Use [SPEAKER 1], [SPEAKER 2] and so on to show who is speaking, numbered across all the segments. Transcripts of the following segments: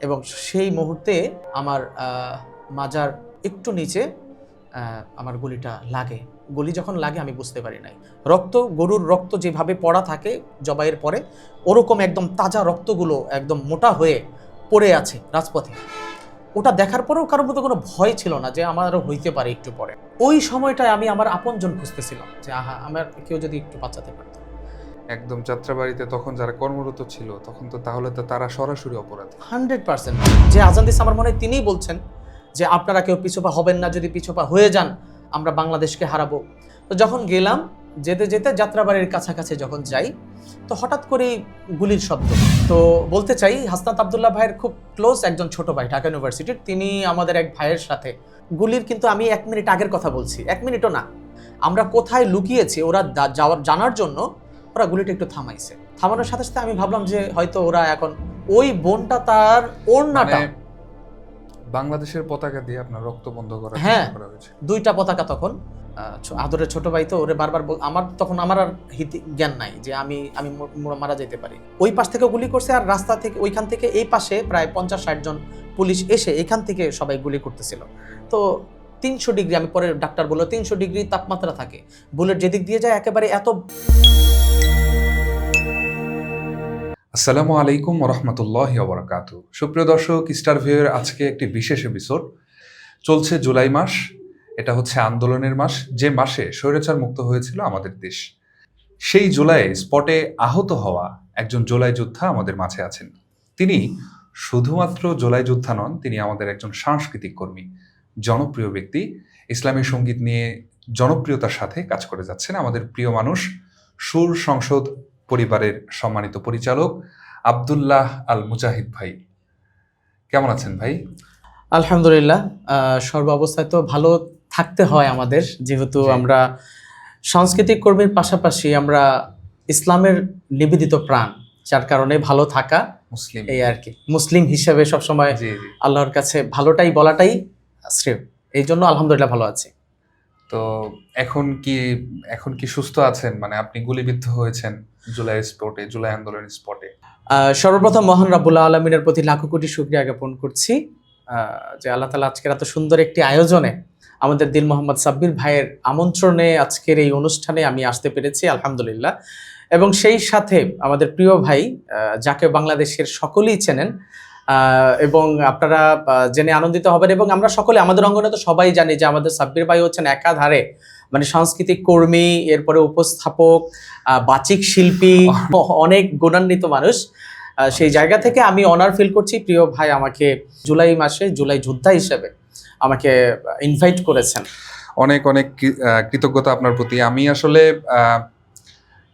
[SPEAKER 1] এবং সেই মুহূর্তে আমার মাজার একটু নিচে আমার গুলিটা লাগে। গুলি যখন লাগে আমি বুঝতে পারি নাই। রক্ত, গরুর রক্ত যেভাবে পড়া থাকে জবাইয়ের পরে, ওরকম একদম তাজা রক্তগুলো একদম মোটা হয়ে পড়ে আছে রাজপথে। ওটা দেখার পরেও কারোর মধ্যে কোনো ভয় ছিল না যে আমারও হইতে পারে একটু পরে। ওই সময়টায় আমি আমার আপনজন খুঁজতেছিলাম যে আমার কেউ যদি একটু বাঁচাতে পারত।
[SPEAKER 2] একদম যাত্রাবাড়িতে তখন যারা কর্মরত ছিল তখন তো তাহলে তো তারা সরাসরি অপরাধী।
[SPEAKER 1] 100% যে আজান দিচ্ছে আমার মনে হয় তিনিই বলছেন যে আপনারা কেউ পিছপা হবেন না, যদি পিছপা হয়ে যান আমরা বাংলাদেশকে হারাবো। তো যখন গেলাম, যেতে যেতে যাত্রাবাড়ির কাছাকাছি যখন যাই, তো হঠাৎ করেই গুলির শব্দ। তো বলতে চাই, হাসনাত আবদুল্লাহ ভাইয়ের খুব ক্লোজ একজন ছোট ভাই ঢাকা ইউনিভার্সিটির, তিনি আমাদের এক ভাইয়ের সাথে গুলির, কিন্তু আমি 1 মিনিট আগের কথা বলছি, 1 মিনিটও না, আমরা কোথায় লুকিয়েছি ওরা জানার জন্য ওরা গুলিটা একটু থামাইছে। থামানোর সাথে সাথে আমি ভাবলাম যে হয়তো ওরা এখন ওই বোনটা তার ওড়নাটা,
[SPEAKER 2] বাংলাদেশের পতাকা দিয়ে আপনার রক্ত বন্ধ করার
[SPEAKER 1] হ্যাঁ,
[SPEAKER 2] চেষ্টা করা হয়েছে।
[SPEAKER 1] 2টা পতাকা তখন আদরের ছোট ভাই তো ওরে বারবার আমার তখন আমার আর জ্ঞান নাই যে আমি মারা যেতে পারি। ওই পাশ থেকে গুলি করছে, আর রাস্তা থেকে ওইখান থেকে এই পাশে প্রায় 50-60 জন পুলিশ এসে এখান থেকে সবাই গুলি করতেছিল। তো 300 ডিগ্রি, আমি পরে ডাক্তার বললো 300 ডিগ্রি তাপমাত্রা থাকে, বুলেট যেদিক দিয়ে যায় একেবারে এত।
[SPEAKER 2] আসসালামু আলাইকুম ওরহমতুল্লাহি ওয়াবারাকাতু। সুপ্রিয় দর্শক, স্টার ভিউয়ের আজকে একটি বিশেষ এপিসোড। চলছে জুলাই মাস, এটা হচ্ছে আন্দোলনের মাস, যে মাসে স্বৈরাচার মুক্ত হয়েছিল আমাদের দেশ। সেই জুলাইয়ে স্পটে আহত হওয়া একজন জুলাই যোদ্ধা আমাদের মাঝে আছেন। তিনি শুধুমাত্র জুলাই যোদ্ধা নন, তিনি আমাদের একজন সাংস্কৃতিক কর্মী, জনপ্রিয় ব্যক্তি। ইসলামী সঙ্গীত নিয়ে জনপ্রিয়তার সাথে কাজ করে যাচ্ছেন আমাদের প্রিয় মানুষ, সুর সংসদ পরিবারের সম্মানিত পরিচালক আব্দুল্লাহ আল মুজাহিদ ভাই। কেমন আছেন ভাই?
[SPEAKER 1] আলহামদুলিল্লাহ, সর্ব অবস্থায় তো ভালো থাকতে হয় আমাদের, যেহেতু আমরা সাংস্কৃতিক কর্মীর পাশাপাশি আমরা ইসলামের নিবেদিত প্রাণ, যার কারণে ভালো থাকা
[SPEAKER 2] মুসলিম,
[SPEAKER 1] এই আর কি, মুসলিম হিসেবে সবসময়
[SPEAKER 2] জি জি।
[SPEAKER 1] আল্লাহর কাছে ভালোটাই বলাটাই শ্রেয়, এই জন্য আলহামদুলিল্লাহ ভালো আছি।
[SPEAKER 2] তো এখন কি সুস্থ আছেন? মানে আপনি গুলিবিদ্ধ হয়েছেন জুলাই স্পটে, জুলাই আন্দোলনের স্পটে।
[SPEAKER 1] সর্বপ্রথম মহান রাব্বুল আলামিনের প্রতি লাখো কোটি শুকরিয়া জ্ঞাপন করছি যে আল্লাহ তাআলা আজকের এত সুন্দর একটি আয়োজনে আমাদের দিল মোহাম্মদ সাব্বির ভাইয়ের আমন্ত্রণে আজকের এই অনুষ্ঠানে আমি আসতে পেরেছি, আলহামদুলিল্লাহ। এবং সেই সাথে আমাদের প্রিয় ভাই, যাকে বাংলাদেশের সকলেই চেনেন, এবং আপনারা জেনে আনন্দিত হবেন, এবং আমরা সকলে আমাদের অঙ্গনে তো সবাই জানি যে আমাদের সাব্বির ভাই হচ্ছেন একাধারে মানে সাংস্কৃতিক কর্মী, এরপরে উপস্থাপক, বাচিক শিল্পী, অনেক গুণান্বিত মানুষ। সেই জায়গা থেকে আমি অনার ফিল করছি, প্রিয় ভাই আমাকে জুলাই মাসে জুলাই যোদ্ধা হিসেবে আমাকে ইনভাইট করেছেন।
[SPEAKER 2] অনেক অনেক কৃতজ্ঞতা আপনার প্রতি। আমি আসলে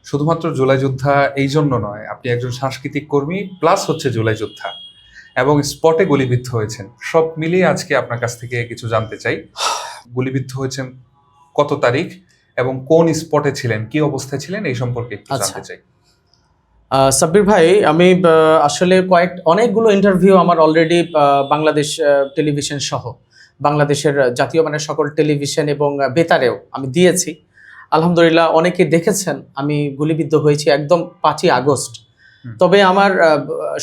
[SPEAKER 2] শুধুমাত্র জুলাই যোদ্ধা এই জন্য নয়, আপনি একজন সাংস্কৃতিক কর্মী প্লাস হচ্ছে জুলাই যোদ্ধা, এবং স্পটে গুলিবিদ্ধ হয়েছেন। সব মিলিয়ে আজকে আপনার কাছ থেকে কিছু জানতে চাই। গুলিবিদ্ধ হয়েছেন কত তারিখ এবং কোন স্পটে ছিলেন, কি অবস্থায় ছিলেন, এই সম্পর্কে একটু জানতে চাই।
[SPEAKER 1] সাব্বির ভাই, আমি আসলে অনেকগুলো ইন্টারভিউ আমার অলরেডি বাংলাদেশ টেলিভিশন সহ বাংলাদেশের জাতীয় মানের সকল টেলিভিশন এবং বেতারেও আমি দিয়েছি। আলহামদুলিল্লাহ অনেকে দেখেছেন। আমি গুলিবিদ্ধ হয়েছি একদম 5ই আগস্ট। তবে আমার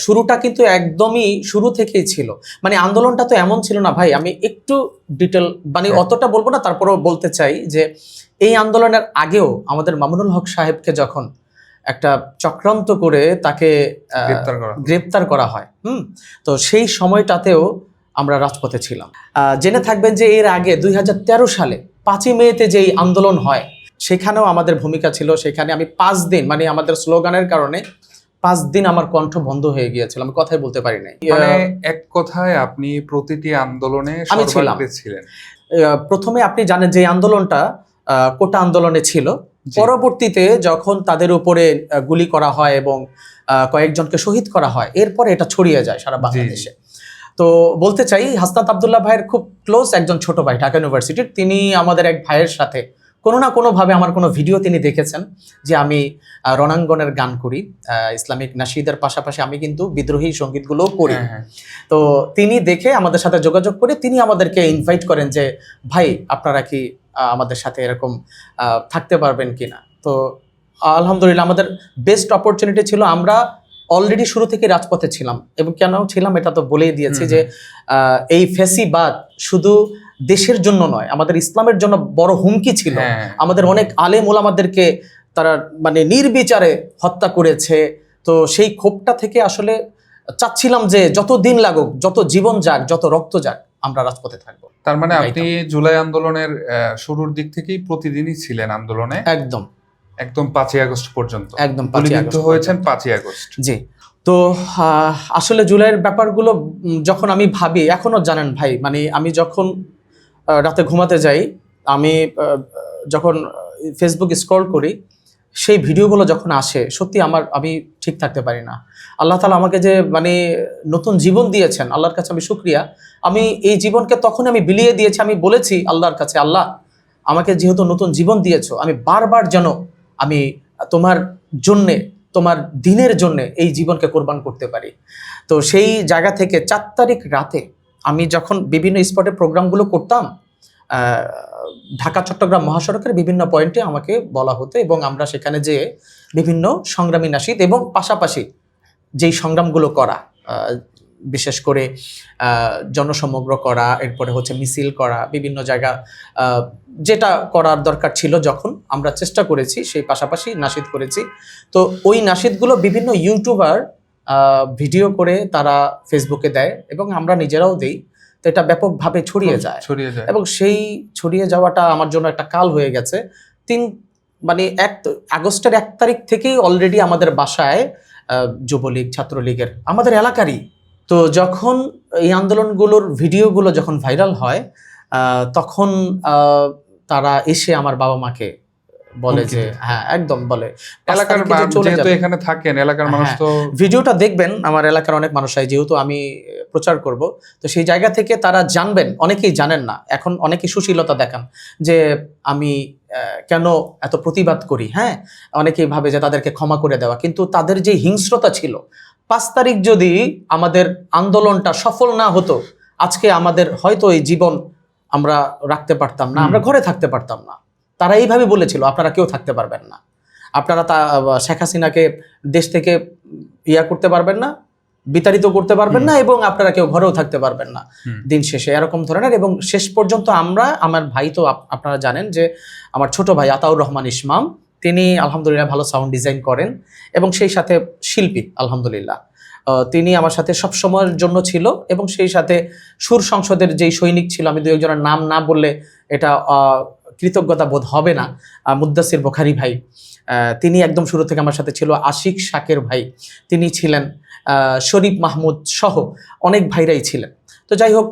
[SPEAKER 1] শুরুটা কিন্তু একদমই শুরু থেকেই ছিল, মানে আন্দোলনটা তো এমন ছিল না ভাই, আমি একটু ডিটেল মানে অতটা বলবো না, তারপরেও বলতে চাই যে এই আন্দোলনের আগেও আমাদের মামুনুল হক সাহেবকে যখন একটা চক্রান্ত করে তাকে গ্রেপ্তার করা হয়, তো সেই সময়টাতেও আমরা রাজপথে ছিলাম। জেনে থাকবেন যে এর আগে 2013 সালে 5ই মেতে যেই আন্দোলন হয়, সেখানেও আমাদের ভূমিকা ছিল। সেখানে আমি 5 দিন, মানে আমাদের স্লোগানের কারণে 5 দিন আমার কণ্ঠ বন্ধ হয়ে গিয়েছিল, আমি কথাই বলতে পারি নাই।
[SPEAKER 2] মানে এক কথায় আপনি প্রতিটি আন্দোলনে
[SPEAKER 1] আমি ছিলাম। প্রথমে আপনি জানেন যে আন্দোলনটা কোটা আন্দোলনে ছিল, পরবর্তীতে যখন তাদের উপরে গুলি করা হয় এবং কয়েকজনকে শহীদ করা হয়, এরপরে এটা ছড়িয়ে যায় সারা বাংলাদেশে। তো বলতে চাই, হাসনাত আবদুল্লাহ ভাইয়ের খুব ক্লোজ একজন ছোট ভাই ঢাকা ইউনিভার্সিটির, তিনি আমাদের এক ভাইয়ের সাথে কোনো না কোনোভাবে আমার কোনো ভিডিও তিনি দেখেছেন যে আমি রণাঙ্গনের গান করি, ইসলামিক নাশিদের পাশাপাশি আমি কিন্তু বিদ্রোহী সঙ্গীতগুলোও করি। তো তিনি দেখে আমাদের সাথে যোগাযোগ করে তিনি আমাদেরকে ইনভাইট করেন যে ভাই আপনারা কি আমাদের সাথে এরকম থাকতে পারবেন কিনা। তো আলহামদুলিল্লাহ আমাদের বেস্ট অপরচুনিটি ছিল। আমরা অলরেডি শুরু থেকে রাজপথে ছিলাম, এবং কেন ছিলাম এটা তো বলেই দিয়েছি যে এই ফ্যাসিবাদ শুধু দেশের জন্য নয়, আমাদের ইসলামের জন্য বড় হুমকি ছিল।
[SPEAKER 2] হ্যাঁ।
[SPEAKER 1] আমাদের অনেক আলেম ওলামাদেরকে তারা মানে নির্বিচারে হত্যা করেছে। তো সেই ক্ষোভটা থেকে আসলে চাচ্ছিলাম যে যত দিন লাগুক, যত জীবন যাক, যত রক্ত যাক, আমরা রাজপথে থাকবো।
[SPEAKER 2] তার মানে আপনি জুলাই আন্দোলনের শুরুর দিক থেকেই প্রতিদিনই ছিলেন আন্দোলনে?
[SPEAKER 1] একদম
[SPEAKER 2] একদম 5ই আগস্ট পর্যন্ত?
[SPEAKER 1] একদম 5ই
[SPEAKER 2] গুলিবিদ্ধ
[SPEAKER 1] আগস্ট
[SPEAKER 2] হয়েছেন
[SPEAKER 1] পর্যন্ত।
[SPEAKER 2] 5ই আগস্ট।
[SPEAKER 1] জি। তো আসলে জুলাইয়ের ব্যাপারগুলো যখন আমি ভাবি, এখনো জানেন ভাই, মানে আমি যখন রাতে ঘুমাতে যাই, আমি যখন ফেসবুক স্ক্রল করি, সেই ভিডিওগুলো যখন আসে, সত্যি আমি ঠিক থাকতে পারি না। আল্লাহ তাআলা আমাকে যে মানে নতুন জীবন দিয়েছেন, আল্লাহর কাছে আমি শুকরিয়া। আমি এই জীবনকে তখন আমি বিলিয়ে দিয়েছি, আমি বলেছি আল্লাহর কাছে, আল্লাহ আমাকে যেহেতু নতুন জীবন দিয়েছো, আমি বারবার যেন আমি তোমার জন্যে, তোমার দিনের জন্যে এই জীবনকে কোরবান করতে পারি। তো সেই জায়গা থেকে 4 তারিখ রাতে আমি যখন বিভিন্ন স্পটে প্রোগ্রামগুলো করতাম, ঢাকা চট্টগ্রাম মহাসড়কের বিভিন্ন পয়েন্টে আমাকে বলা হতো, এবং আমরা সেখানে যেয়ে বিভিন্ন সংগ্রামী নাশিদ এবং পাশাপাশি যেই সংগ্রামগুলো করা, বিশেষ করে জনসমগ্র করা, এরপরে হচ্ছে মিছিল করা, বিভিন্ন জায়গা যেটা করার দরকার ছিল, যখন আমরা চেষ্টা করেছি, সেই পাশাপাশি নাশিদ করেছি। তো ওই নাশিদগুলো বিভিন্ন ইউটিউবার ভিডিও করে তারা ফেসবুকে দেয়, এবং আমরা নিজেরাও দেই। তো এটা ব্যাপকভাবে ছড়িয়ে যায়, এবং সেই ছড়িয়ে যাওয়াটা আমার জন্য একটা কাল হয়ে গেছে। 1 আগস্টের 1 তারিখ থেকেই অলরেডি আমাদের বাসায় যুবলীগ, ছাত্রলীগের, আমাদের এলাকারই। তো যখন এই আন্দোলনগুলোর ভিডিওগুলো যখন ভাইরাল হয়, তখন তারা এসে আমার বাবা মাকে বলে যে, হ্যাঁ একদম বলে,
[SPEAKER 2] এলাকার যেহেতু এখানে থাকেন, এলাকার মানুষ তো
[SPEAKER 1] ভিডিওটা দেখবেন, আমার এলাকার অনেক মানুষই, যেহেতু আমি প্রচার করব, তো সেই জায়গা থেকে তারা জানবেন। অনেকেই জানেন না, এখন অনেকেই সুশীলতা দেখান যে আমি কেন এত প্রতিবাদ করি। হ্যাঁ, অনেকেই ভাবে যে তাদেরকে ক্ষমা করে দেওয়া, কিন্তু তাদের যে হিংস্রতা ছিল, 5 তারিখ যদি আমাদের আন্দোলনটা সফল না হতো, আজকে আমাদের হয়তো এই জীবন আমরা রাখতে পারতাম না, আমরা ঘরে থাকতে পারতাম না। তারা এইভাবে বলেছিল, আপনারা কেউ থাকতে পারবেন না, আপনারা শেখ হাসিনাকে দেশ থেকে করতে পারবেন না, বিতাড়িত করতে পারবেন না, এবং আপনারা কেউ ঘরেও থাকতে পারবেন না দিন শেষে, এরকম ধরনের। এবং শেষ পর্যন্ত আমার ভাই তো আপনারা জানেন যে আমার ছোট ভাই আতাউর রহমান ইসমাম, তিনি আলহামদুলিল্লাহ ভালো সাউন্ড ডিজাইন করেন, এবং সেই সাথে শিল্পী আলহামদুলিল্লাহ, তিনি আমার সাথে সব সময়ের জন্য ছিল। এবং সেই সাথে সুর সংসদের যেই সৈনিক ছিল, আমি 2-1 নাম না বললে এটা কৃতজ্ঞতা বোধ হবে না, মুদ্দাসির বুখারী ভাই, তিনি একদম শুরু থেকে আমার সাথে ছিল। আশিক শাকের ভাই তিনি ছিলেন, শরীফ মাহমুদ সহ অনেক ভাইরাই ছিলেন। তো যাই হোক,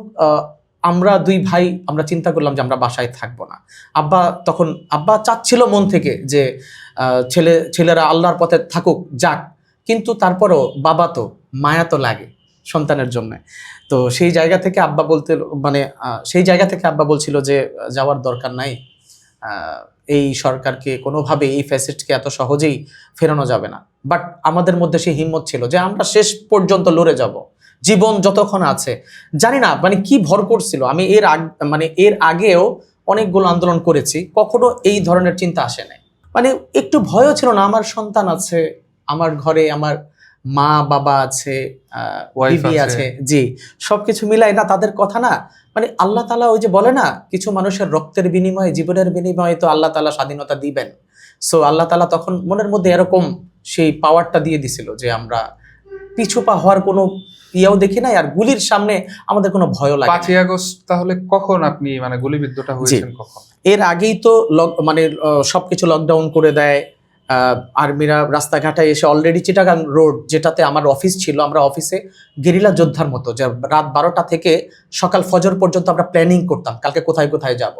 [SPEAKER 1] আমরা 2 ভাই আমরা চিন্তা করলাম যে আমরা বাসায় থাকবো না। আব্বা চাচ্ছিল মন থেকে যে ছেলেরা আল্লাহর পথে থাকুক, যাক, কিন্তু তারপরও বাবা তো মায়া তো লাগে সন্তানের জন্য। তো সেই জায়গা থেকে আব্বা বলছিল যে যাওয়ার দরকার নাই, এই সরকারকে কোনোভাবে, এই ফ্যাসিস্টকে এত সহজেই ফেরানো যাবে না। বাট আমাদের মধ্যে সেই হিম্মত ছিল যে আমরা শেষ পর্যন্ত লড়ে যাব, জীবন যতক্ষণ আছে। জানি না মানে কি ভর করছিল। আমি এর আগেও অনেকগুলো আন্দোলন করেছি, কখনো এই ধরনের চিন্তা আসে নাই। মানে একটু ভয়ও ছিল না, আমার সন্তান আছে, আমার ঘরে আমার মা বাবা আছে, বিবি আছে, জি, সবকিছু মিলাই না, তাদের কথা না, মানে আল্লাহ তাআলা ওই যে বলে না, কিছু মানুষের রক্তের বিনিময়ে, জীবনের বিনিময়ে তো আল্লাহ তাআলা স্বাধীনতা দিবেন। সো আল্লাহ তাআলা তখন মনের মধ্যে এরকম সেই পাওয়ারটা দিয়ে দিছিল যে আমরা পিছু পা হওয়ার কোনো ইয়াও দেখি নাই, আর গুলির সামনে আমাদের কোনো ভয়ও লাগে না।
[SPEAKER 2] 5ই আগস্ট তাহলে কখন আপনি মানে গুলিবিদ্ধটা হয়েছেন কখন?
[SPEAKER 1] এর আগেই তো সবকিছু লকডাউন করে দেয়, আর্মিরা রাস্তাঘাটে এসে অলরেডি চিটাগাং রোড, যেটাতে আমার অফিস ছিল, আমরা অফিসে গেরিলা যোদ্ধার মতো, যে রাত 12টা থেকে সকাল ফজর পর্যন্ত আমরা প্ল্যানিং করতাম কালকে কোথায় কোথায় যাব।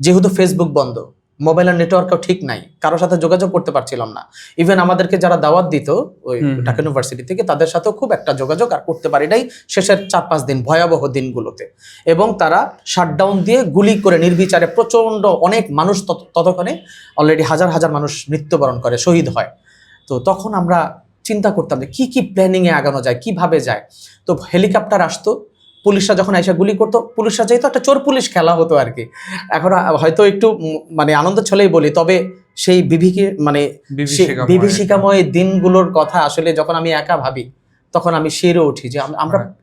[SPEAKER 1] যেহেতু ফেসবুক বন্ধ, মোবাইলের নেটওয়ার্কও ঠিক নাই, কারোর সাথে যোগাযোগ করতে পারছিলাম না। ইভেন আমাদেরকে যারা দাওয়াত দিত ওই ঢাকা ইউনিভার্সিটি থেকে, তাদের সাথেও খুব একটা যোগাযোগ আর করতে পারি নাই শেষের 4-5 দিন ভয়াবহ দিনগুলোতে। এবং তারা শাটডাউন দিয়ে গুলি করে নির্বিচারে প্রচণ্ড অনেক মানুষ, ততক্ষণে অলরেডি হাজার হাজার মানুষ মৃত্যুবরণ করে, শহীদ হয়। তো তখন আমরা চিন্তা করতাম যে কি প্ল্যানিংয়ে আগানো যায়, কিভাবে যায়। তো হেলিকপ্টার আসতো, পুলিশরা যখন আইসা গুলি করতো, পুলিশরা যেহেতু একটা চোর পুলিশ খেলা হতো আর কি। এখন হয়তো একটু মানে আনন্দ ছলেই বলি, তবে সেই বিভীষিকাময় দিনগুলোর কথা আসলে যখন আমি একা ভাবি তখন আমি শিহরে উঠি যে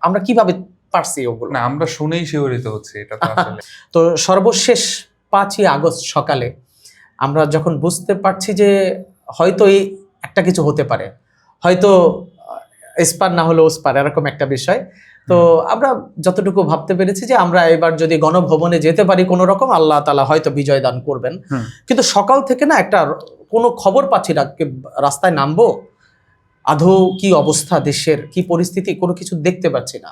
[SPEAKER 1] আমরা কিভাবে পারছি ওগুলো।
[SPEAKER 2] না, আমরা শুনেই শিহরিত হচ্ছে, এটা তো আসলে।
[SPEAKER 1] তো সর্বশেষ 5ই আগস্ট সকালে আমরা যখন বুঝতে পারছি যে হয়তো এই একটা কিছু হতে পারে, হয়তো এসপার না হলে ওসপার, এরকম একটা বিষয়। তো আমরা যতটুকু ভাবতে পেরেছি যে আমরা এবার যদি গণভবনে যেতে পারি কোনো রকম, আল্লাহ তাআলা হয়তো বিজয় দান করবেন। কিন্তু সকাল থেকে না একটা কোনো খবর পাচ্ছি না, রাস্তায় নামবো, আদৌ কি অবস্থা দেশের, কি পরিস্থিতি, কোনো কিছু দেখতে পাচ্ছি না।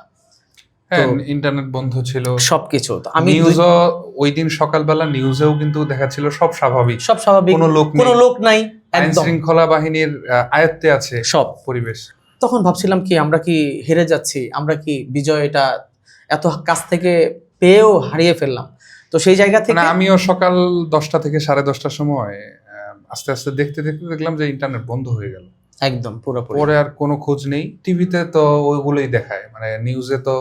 [SPEAKER 2] হ্যাঁ, ইন্টারনেট বন্ধ ছিল,
[SPEAKER 1] সবকিছু। তো আমি
[SPEAKER 2] নিউজও ওই দিন সকালবেলা নিউজেও কিন্তু দেখাচ্ছিল সব স্বাভাবিক,
[SPEAKER 1] কোনো লোক নাই,
[SPEAKER 2] আইন শৃঙ্খলা বাহিনীর আয়ত্তে আছে সব পরিবেশ।
[SPEAKER 1] তখন ভাবছিলাম কি আমরা কি হেরে যাচ্ছি, আমরা কি বিজয়টা এত কাছ থেকে পেয়েও হারিয়ে ফেললাম। তো সেই জায়গা থেকে
[SPEAKER 2] আমিও সকাল 10টা থেকে 10:30টার সময় আস্তে আস্তে দেখতে দেখতে দেখলাম যে ইন্টারনেট বন্ধ হয়ে গেল
[SPEAKER 1] একদম পুরোপুরি।
[SPEAKER 2] পরে আর কোনো খোঁজ নেই। টিভিতে তো ওইগুলোই দেখায়, মানে নিউজে তো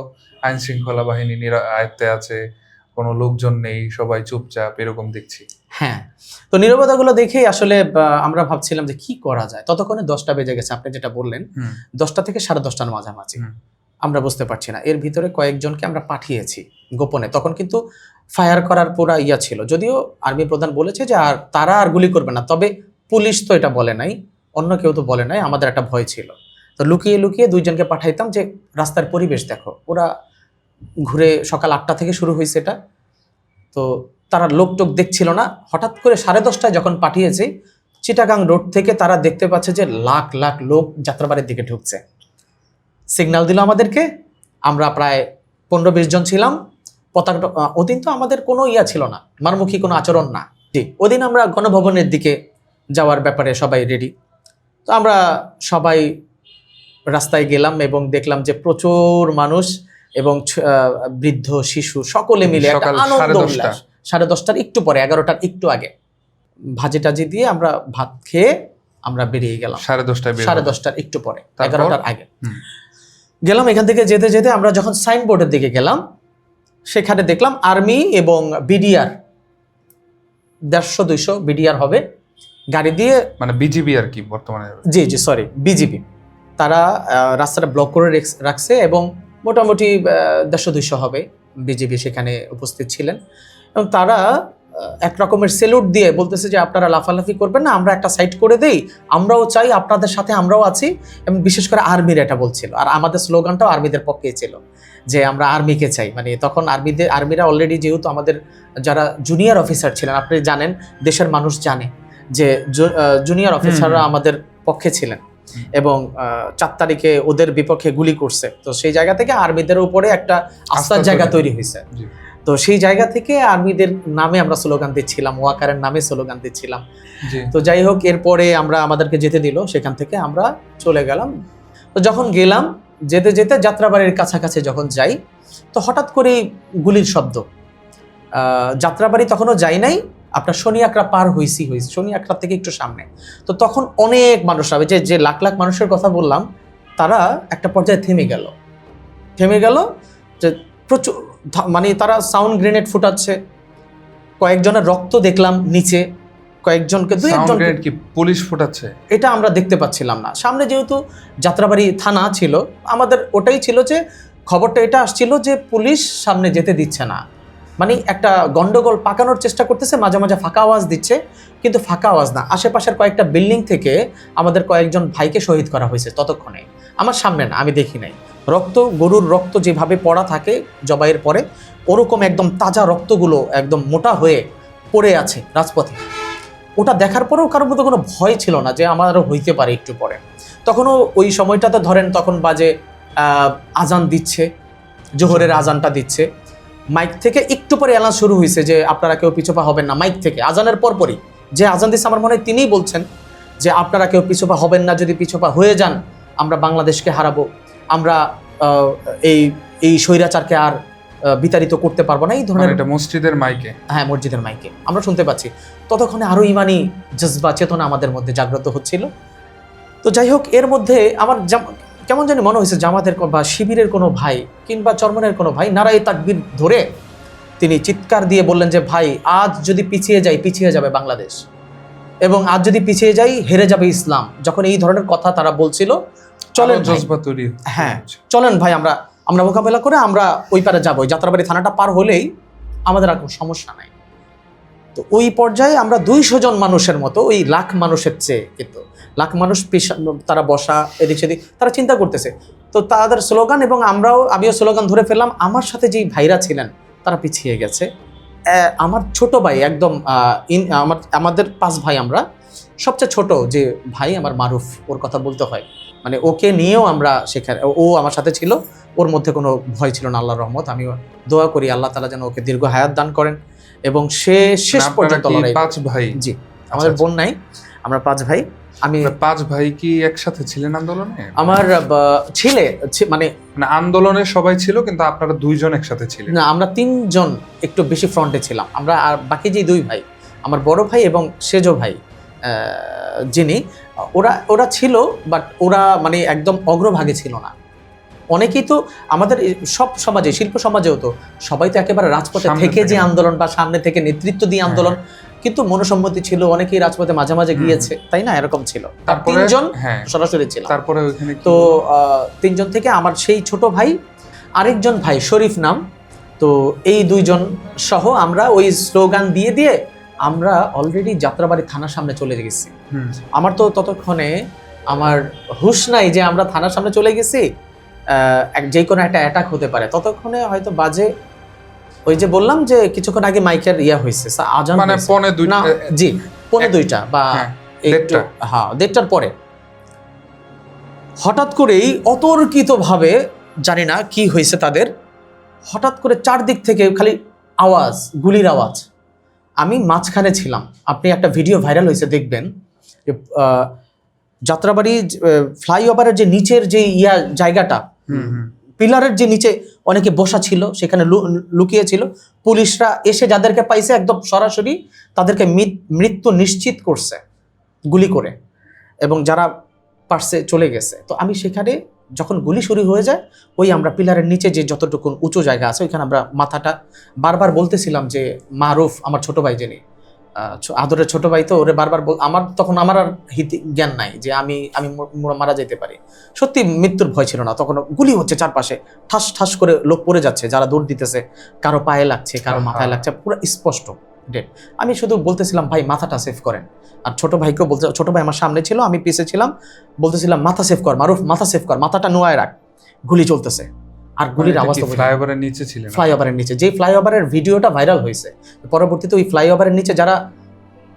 [SPEAKER 2] আইন শৃঙ্খলা বাহিনী আয়ত্তে আছে, কোনো লোকজন নেই, সবাই চুপচাপ, এরকম দেখছি।
[SPEAKER 1] হ্যাঁ, তো নীরবতাগুলো দেখেই আসলে আমরা ভাবছিলাম যে কি করা যায়। ততক্ষণে 10টা বেজে গেছে, আপনি যেটা বললেন 10টা থেকে 10:30টার মাঝামাঝি। আমরা বুঝতে পারছি না, এর ভিতরে কয়েকজনকে আমরা পাঠিয়েছি গোপনে। তখন কিন্তু ফায়ার করার পুরা ইয়া ছিল, যদিও আর্মি প্রধান বলেছে যে আর তারা আর গুলি করবে না, তবে পুলিশ তো এটা বলে নাই, অন্য কেউ তো বলে নাই, আমাদের একটা ভয় ছিল। তো লুকিয়ে লুকিয়ে 2জনকে পাঠাইতাম যে রাস্তার পরিবেশ দেখো। ওরা ঘুরে সকাল 8টা থেকে শুরু হয়েছে এটা, তো তারা লোকটোক দেখছিল না। হঠাৎ করে 10:30টায় যখন পাঠিয়েছি, চিটাগাং রোড থেকে তারা দেখতে পাচ্ছে যে লাখ লাখ লোক যাত্রাবাড়ির দিকে ঢুকছে। সিগন্যাল দিল আমাদেরকে, আমরা প্রায় 15-20 জন ছিলাম। পতাকা ওদিন তো আমাদের কোনো ইয়া ছিল না, মারমুখী কোনো আচরণ না। জি, ওদিন আমরা গণভবনের দিকে যাওয়ার ব্যাপারে সবাই রেডি। তো আমরা সবাই রাস্তায় গেলাম এবং দেখলাম যে প্রচুর মানুষ এবং বৃদ্ধ শিশু সকলে মিলে একটা আনন্দ উল্লাস। 10:30টার একটু পরে, 11টার একটু আগে ভাজি টাজি দিয়ে আমরা ভাত খেয়ে আমরা বেরিয়ে গেলাম। 10:30টার একটু পরে, 11টার আগে গেলাম। এখান থেকে যেতে যেতে আমরা যখন সাইনবোর্ডের দিকে গেলাম, সেখানে দেখলাম আর্মি এবং বিডিআর 150-200 বিডিআর হবে গাড়ি দিয়ে,
[SPEAKER 2] মানে বিজিবি আর কি বর্তমানে।
[SPEAKER 1] জি সরি, বিজিবি। তারা রাস্তাটা ব্লক করে রাখছে এবং মোটামুটি 150-200 হবে বিজিবি সেখানে উপস্থিত ছিলেন। এবং তারা এক রকমের সেলুট দিয়ে বলতেছে যে আপনারা লাফালাফি করবেন না, আমরা একটা সাইড করে দেই, আমরাও চাই, আপনাদের সাথে আমরাও আছি। এবং বিশেষ করে আর্মির এটা বলছিল, আর আমাদের স্লোগানটাও আর্মিদের পক্ষেই ছিল যে আমরা আর্মিকে চাই। মানে তখন আর্মিরা অলরেডি, যেহেতু আমাদের যারা জুনিয়র অফিসার ছিলেন, আপনি জানেন, দেশের মানুষ জানে যে জুনিয়র অফিসাররা আমাদের পক্ষে ছিলেন এবং 4 তারিখে ওদের বিপক্ষে গুলি করছে। তো সেই জায়গা থেকে আর্মিদের উপরে একটা আস্থার জায়গা তৈরি হয়েছে। তো সেই জায়গা থেকে আর্মিদের নামে আমরা স্লোগান দিচ্ছিলাম, ওয়াকারের নামে স্লোগান দিচ্ছিলাম। তো যাই হোক, এরপরে আমাদেরকে যেতে দিল, সেখান থেকে আমরা চলে গেলাম। তো যখন গেলাম, যেতে যেতে যাত্রাবাড়ির কাছাকাছি যখন যাই, তো হঠাৎ করেই গুলির শব্দ। যাত্রাবাড়ি তখনও যাই নাই, আপনার শনিয়াকড়া পার হয়েছি, শনিয়াকড়া থেকে একটু সামনে। তো তখন অনেক মানুষ হবে, যে লাখ লাখ মানুষের কথা বললাম, তারা একটা পর্যায়ে থেমে গেল যে প্রচুর, মানে তারা সাউন্ড গ্রেনেড ফুটাচ্ছে, কয়েকজনের রক্ত দেখলাম নিচে, কয়েকজনকে
[SPEAKER 2] কি পুলিশ ফুটাচ্ছে
[SPEAKER 1] এটা আমরা দেখতে পাচ্ছিলাম না। সামনে যেহেতু যাত্রাবাড়ি থানা ছিল, আমাদের ওটাই ছিল যে খবরটা এটা আসছিল যে পুলিশ সামনে যেতে দিচ্ছে না, মানে একটা গন্ডগোল পাকানোর চেষ্টা করতেছে। মাঝে মাঝে ফাঁকা আওয়াজ দিচ্ছে, কিন্তু ফাঁকা আওয়াজ না, আশেপাশের কয়েকটা বিল্ডিং থেকে আমাদের কয়েকজন ভাইকে শহীদ করা হয়েছে ততক্ষণে। আমার সামনে না, আমি দেখি নাই। রক্ত, গরুর রক্ত যেভাবে পড়া থাকে জবাইয়ের পরে, ওরকম একদম তাজা রক্তগুলো একদম মোটা হয়ে পড়ে আছে রাজপথে। ওটা দেখার পরেও কারোর মধ্যে কোনো ভয় ছিল না যে আমারও হইতে পারে একটু পরে। তখনও ওই সময়টাতে ধরেন তখন বাজে আজান দিচ্ছে, জোহরের আজানটা দিচ্ছে। মাইক থেকে একটু পরে এলান শুরু হয়েছে যে আপনারা কেউ পিছপা হবেন না। মাইক থেকে আজানের পরপরই যে আজান দিচ্ছে, আমার মনে হয় তিনিই বলছেন যে আপনারা কেউ পিছপা হবেন না, যদি পিছপা হয়ে যান আমরা বাংলাদেশকে হারাবো, আমরা এই স্বৈরাচারকে আর বিতাড়িত করতে পারবো না, এই ধরনের।
[SPEAKER 2] এটা মসজিদের মাইকে?
[SPEAKER 1] হ্যাঁ, মসজিদের মাইকে আমরা শুনতে পাচ্ছি। ততক্ষণে আরো ইমানি জজবা, চেতনা আমাদের মধ্যে জাগ্রত হচ্ছিল। তো যাই হোক, এর মধ্যে আমার কেমন জানি মনে হয়েছে জামাতের বা শিবিরের কোনো ভাই কিংবা চরমনের কোনো ভাই নারায়ে তাকবীর ধরে তিনি চিৎকার দিয়ে বললেন যে ভাই আজ যদি পিছিয়ে যাই পিছিয়ে যাবে বাংলাদেশ, এবং আজ যদি পিছিয়ে যাই হেরে যাবে ইসলাম। যখন এই ধরনের কথা তারা বলছিল, চলেন ভাই,
[SPEAKER 2] জজবা তৈরি
[SPEAKER 1] হ্যাঁ চলেন ভাই আমরা মোকাবেলা করে আমরা ওই পারে যাবো, যাত্রাবাড়ি থানাটা পার হলেই আমাদের আর কোনো সমস্যা নাই। তো ওই পর্যায়ে আমরা 200 জন মানুষের মতো, ওই লাখ মানুষের চেয়ে কিন্তু লাখ মানুষ তারা বসা এদিক সেদিক, তারা চিন্তা করতেছে। তো তাদের স্লোগান এবং আমিও স্লোগান ধরে ফেললাম। আমার সাথে যেই ভাইরা ছিলেন তারা পিছিয়ে গেছে। আমার ছোট ভাই একদম আমাদের 5 ভাই, আমরা সবচেয়ে ছোট যে ভাই আমার মারুফ, ওর কথা বলতে হয়, মানে ওকে নিয়েও আমরা সেখানে, ও আমার সাথে ছিল, ওর মধ্যে কোনো ভয় ছিল না, আল্লাহর রহমত। আমিও দোয়া করি আল্লাহ তাআলা যেন ওকে দীর্ঘ হায়াত দান করেন এবং সে শেষ পর্যন্ত লড়াই।
[SPEAKER 2] 5 ভাই?
[SPEAKER 1] জি, আমাদের বোন নাই, আমরা 5 ভাই। আমি
[SPEAKER 2] 5 ভাই কি একসাথে ছিলেন আন্দোলনে?
[SPEAKER 1] আমার মানে
[SPEAKER 2] আন্দোলনে সবাই ছিল কিন্তু আপনারা 2 জন একসাথে ছিলেন?
[SPEAKER 1] না, আমরা 3 জন একটু বেশি ফ্রন্টে ছিলাম আমরা, আর বাকি যে 2 ভাই, আমার বড় ভাই এবং সেজো ভাই যিনি, ওরা ছিল, বাট ওরা মানে একদম অগ্রভাগে ছিল না। অনেকেই তো আমাদের সব সমাজে, শিল্প সমাজেও তো সবাই তো একেবারে রাজপথে থেকে যে আন্দোলন বা সামনে থেকে নেতৃত্ব দিয়ে আন্দোলন, কিন্তু মনোসম্মতি ছিল, অনেকেই রাজপথে মাঝে মাঝে গিয়েছে, তাই না? এরকম ছিল।
[SPEAKER 2] তারপরে
[SPEAKER 1] 3 জন সরাসরি ছিল।
[SPEAKER 2] তারপরে ওইখানে
[SPEAKER 1] তো 3 জন থেকে আমার সেই ছোট ভাই, আরেকজন ভাই শরীফ নাম, তো এই 2 জন সহ আমরা ওই স্লোগান দিয়ে দিয়ে আমরা অলরেডি যাত্রাবাড়ি থানার সামনে চলে গেছি। আমার তো ততক্ষণে আমার হুঁশ নাই যে আমরা থানার সামনে চলে গেছি, যে কোনো একটা অ্যাটাক হতে পারে। ততক্ষণে হয়তো বাজে, ওই যে বললাম যে কিছুক্ষণ আগে মাইকের ইয়া হয়েছে, আজান
[SPEAKER 2] মানে 1:45,
[SPEAKER 1] জি 1:45 বা একটু, হ্যাঁ 1:30টার পরে হঠাৎ করেই অতর্কিতভাবে, জানি না কি হয়েছে তাদের, হঠাৎ করে চারদিক থেকে খালি আওয়াজ, গুলির আওয়াজ। আমি মাঝখানে ছিলাম, আপনি একটা ভিডিও ভাইরাল হয়েছে দেখবেন, যাত্রাবাড়ি ফ্লাইওভারের যে নিচের যে জায়গাটা, পিলারের যে নিচে অনেকে বসা ছিল, সেখানে লুকিয়ে ছিল। পুলিশরা এসে যাদেরকে পাইছে একদম সরাসরি তাদেরকে মৃত্যু নিশ্চিত করছে গুলি করে, এবং যারা পারছে চলে গেছে। তো আমি সেখানে যখন গুলি শুরু হয়ে যায়, ওই আমরা পিলারের নিচে যে যতটুকু উঁচু জায়গা আছে ওইখানে আমরা মাথাটা বারবার বলতেছিলাম যে মারুফ, আমার ছোট ভাই যিনি আদরের ছোট ভাই, তো ওরে বারবার আমার তখন আমার আর জ্ঞান নাই যে আমি মারা যেতে পারি। সত্যি মৃত্যুর ভয় ছিল না, তখন গুলি হচ্ছে চারপাশে, ঠাস ঠাস করে লোক পড়ে যাচ্ছে, যারা দৌড় দিতেছে, কারো পায়ে লাগছে, কারো মাথায় লাগছে, পুরো স্পষ্ট ডেড। আমি শুধু বলতেছিলাম ভাই মাথাটা সেভ করেন, আর ছোট ভাইকেও বলতে, ছোট ভাই আমার সামনে ছিল, আমি পিছে ছিলাম, বলতেছিলাম মাথা সেভ কর মারুফ, মাথা সেভ কর, মাথাটা নোয়ায় রাখ, গুলি চলতেছে। আর গুলির আওয়াজ তো
[SPEAKER 2] ফ্লাইওভারের নিচে ছিলেন?
[SPEAKER 1] ফ্লাইওভারের নিচে, যে ফ্লাইওভারের ভিডিওটা ভাইরাল হয়েছে, পরবর্তীতে ওই ফ্লাইওভারের নিচে যারা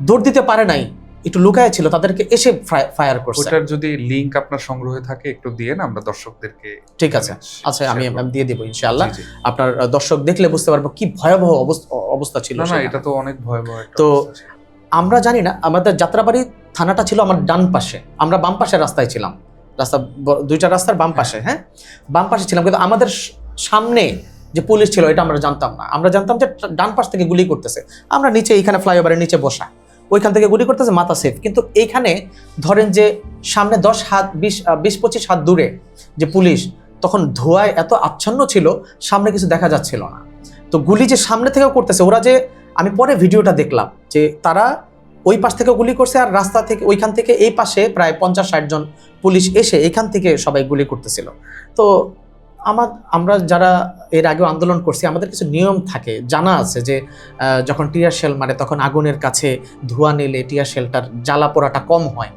[SPEAKER 1] দৌড় দিতে পারে নাই, একটু লুকায় ছিল, তাদেরকে এসে ফায়ার করছে।
[SPEAKER 2] ওটার যদি লিংক আপনার সংগ্রহে থাকে একটু দিয়ে না, আমরা দর্শকদেরকে।
[SPEAKER 1] ঠিক আছে, আচ্ছা আমি দিয়ে দেবো ইনশাআল্লাহ। আপনার দর্শক দেখলে বুঝতে পারবো কি ভয়াবহ অবস্থা ছিল।
[SPEAKER 2] না এটা তো অনেক ভয়াবহ।
[SPEAKER 1] তো আমরা জানি না, আমাদের যাত্রাবাড়ি থানাটা ছিল আমার ডান পাশে, আমরা বাম পাশের রাস্তায় ছিলাম, রাস্তা 2টা রাস্তার বাম পাশে, হ্যাঁ বাম পাশে ছিলাম, কিন্তু আমাদের সামনে যে পুলিশ ছিল এটা আমরা জানতাম না। আমরা জানতাম যে ডান পাশ থেকে গুলি করতেছে, আমরা নিচে এইখানে ফ্লাইওভারের নিচে বসা, ওইখান থেকে গুলি করতেছে, মাথা সেফ। কিন্তু এইখানে ধরেন যে সামনে 10 হাত 20-25 হাত দূরে যে পুলিশ, তখন ধোঁয়ায় এত আচ্ছন্ন ছিল, সামনে কিছু দেখা যাচ্ছিল না। তো গুলি যে সামনে থেকেও করতেছে, ওরা যে, আমি পরে ভিডিওটা দেখলাম যে তারা ওই পাশ থেকে গুলি করছে, আর রাস্তা থেকে ওইখান থেকে এই পাশে প্রায় 50-60 জন পুলিশ এসে এখান থেকে সবাই গুলি করতেছিল। তো আমরা যারা এর আগেও আন্দোলন করছি, আমাদের কিছু নিয়ম থাকে, জানা আছে যে যখন টিয়ার শেল মারে তখন আগুনের কাছে ধোঁয়া নিলে টিয়ার শেলটার জ্বালা পোড়াটা কম হয়।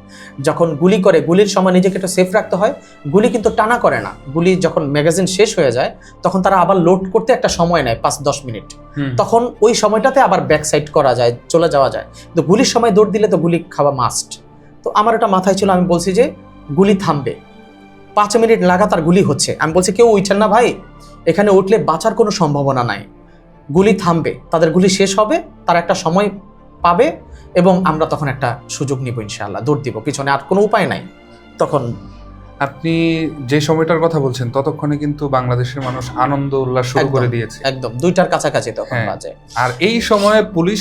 [SPEAKER 1] যখন গুলি করে, গুলির সময় নিজেকে একটু সেফ রাখতে হয়। গুলি কিন্তু টানা করে না, গুলি যখন ম্যাগাজিন শেষ হয়ে যায় তখন তারা আবার লোড করতে একটা সময় নেয় 5-10 মিনিট, তখন ওই সময়টাতে আবার ব্যাক সাইড করা যায়, চলে যাওয়া যায়। কিন্তু গুলির সময় দৌড় দিলে তো গুলি খাওয়া মাস্ট। তো আমার এটা মাথায় ছিল, আমি বলছি যে গুলি থামবে, 5 মিনিট লাগাতার গুলি হচ্ছে, আমি বলছি কেউ উঠছেন না ভাই, এখানে উঠলে বাঁচার কোনো সম্ভাবনা নাই, গুলি থামবে, তাদের গুলি শেষ হবে, তার একটা সময় পাবে, এবং আমরা তখন একটা সুযোগ নিব ইনশাআল্লাহ, দৌড় দিব, পিছনে আর কোনো উপায় নাই। তখন
[SPEAKER 2] আপনি যে সময়টার কথা বলছেন ততক্ষণে কিন্তু বাংলাদেশের মানুষ আনন্দ উল্লাস শুরু করে দিয়েছে,
[SPEAKER 1] একদম 2টার কাছাকাছি তখন বাজে,
[SPEAKER 2] আর এই সময়ে পুলিশ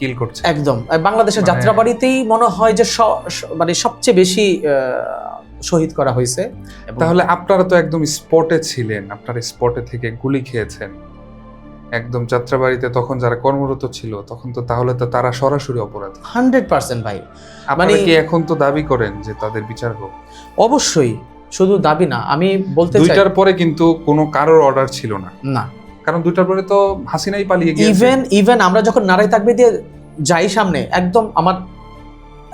[SPEAKER 2] কিল করছে
[SPEAKER 1] একদম। বাংলাদেশের যাত্রাবাড়িতেই মনে হয় যে মানে সবচেয়ে বেশি শহীদ করা হয়েছে। এবং
[SPEAKER 2] তাহলে আপনারা তো একদম স্পটে ছিলেন, আপনারা স্পটে থেকে গুলি খেয়েছেন একদম যাত্রাবাড়িতে, তখন যারা কর্মরত ছিল তখন তো, তাহলে তো তারা সরাসরি অপরাধী।
[SPEAKER 1] 100% ভাই।
[SPEAKER 2] আপনারা কি এখন তো দাবি করেন যে তাদের বিচার হোক?
[SPEAKER 1] অবশ্যই, শুধু দাবি না, আমি বলতে চাই
[SPEAKER 2] 2টার পরে কিন্তু কোনো কারোর অর্ডার ছিল না,
[SPEAKER 1] না,
[SPEAKER 2] কারণ 2টার পরে তো হাসিনাই পালিয়ে গিয়েছে।
[SPEAKER 1] ইভেন আমরা যখন নারায় তাকবীর দিয়ে যাই সামনে, একদম আমার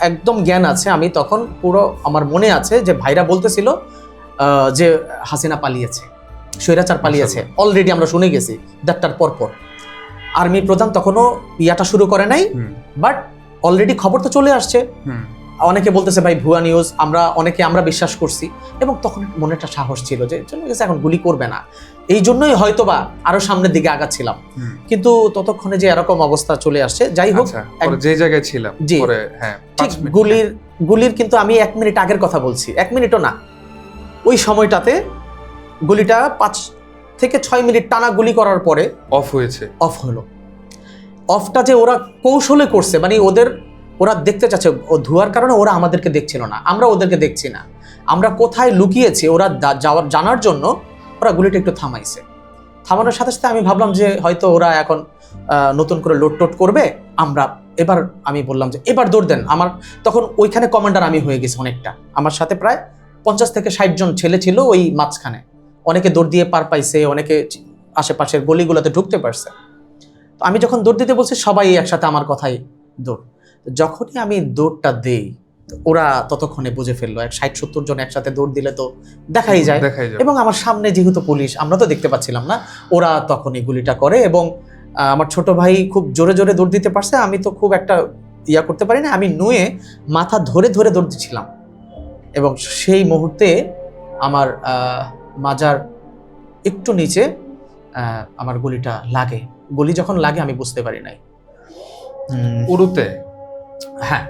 [SPEAKER 1] একদম জ্ঞান আছে, আমি তখন পুরো আমার মনে আছে যে ভাইরা বলতেছিল যে হাসিনা পালিয়েছে, স্বৈরাচার পালিয়েছে, অলরেডি আমরা শুনে গেছি 1:30টার পর। আর্মি প্রধান তখনও ইয়াটা শুরু করে নাই, বাট অলরেডি খবর তো চলে আসছে। অনেকে বলতেছে ভাই ভুয়া নিউজ, আমরা বিশ্বাস করছি, এবং তখন মনে একটা সাহস ছিল যে চলে গেছে, এখন গুলি করবে না, এই জন্যই হয়তোবা আরো সামনের দিকে আগাচ্ছিলাম। কিন্তু ততক্ষণে যে এরকম অবস্থা চলে আসছে, যাই হোক
[SPEAKER 2] যে জায়গায় ছিলাম পরে, হ্যাঁ
[SPEAKER 1] ঠিক গুলির কিন্তু আমি 1 মিনিট আগের কথা বলছি, 1 মিনিটও না, ওই সময়টাতে গুলিটা 5 থেকে 6 মিনিট টানা গুলি করার পরে অফ হলো। অফটা যে ওরা কৌশলে করছে, মানে ওরা দেখতে চাচ্ছে, ও ধোয়ার কারণে ওরা আমাদেরকে দেখছিল না, আমরা ওদেরকে দেখছি না, আমরা কোথায় লুকিয়েছি ওরা জানার জন্য ওরা গুলিটা একটু থামাইছে। থামানোর সাথে সাথে আমি ভাবলাম যে হয়তো ওরা এখন নতুন করে লোড করবে, আমি বললাম যে এবার দৌড় দেন। আমার তখন ওইখানে কমান্ডার আমি হয়ে গেছি অনেকটা, আমার সাথে প্রায় 50 থেকে 60 জন ছেলে ছিল ওই মাঝখানে, অনেকে দৌড় দিয়ে পার পাইছে, অনেকে আশেপাশের গলিগুলোতে ঢুকতে পারছে। তো আমি যখন দৌড় দিতে বলছি, সবাই একসাথে আমার কথাই দৌড়। যখনই আমি দৌড়টা দেই, ওরা ততক্ষণে বুঝে ফেললো 60-70 জন একসাথে দৌড় দিলে তো দেখাই যায়, এবং আমার সামনে যেহেতু পুলিশ, আমরা তো দেখতে পাচ্ছিলাম না, ওরা তখনই গুলিটা করে। এবং আমার ছোট ভাই খুব জোরে জোরে দৌড় দিতে পারছে, আমি তো খুব একটা করতে পারি না, আমি নুয়ে মাথা ধরে ধরে দৌড় দিচ্ছিলাম, এবং সেই মুহূর্তে আমার মাজার একটু নিচে আমার গুলিটা লাগে। গুলি যখন লাগে আমি বুঝতে পারি নাই।
[SPEAKER 2] উরুতে?
[SPEAKER 1] হ্যাঁ,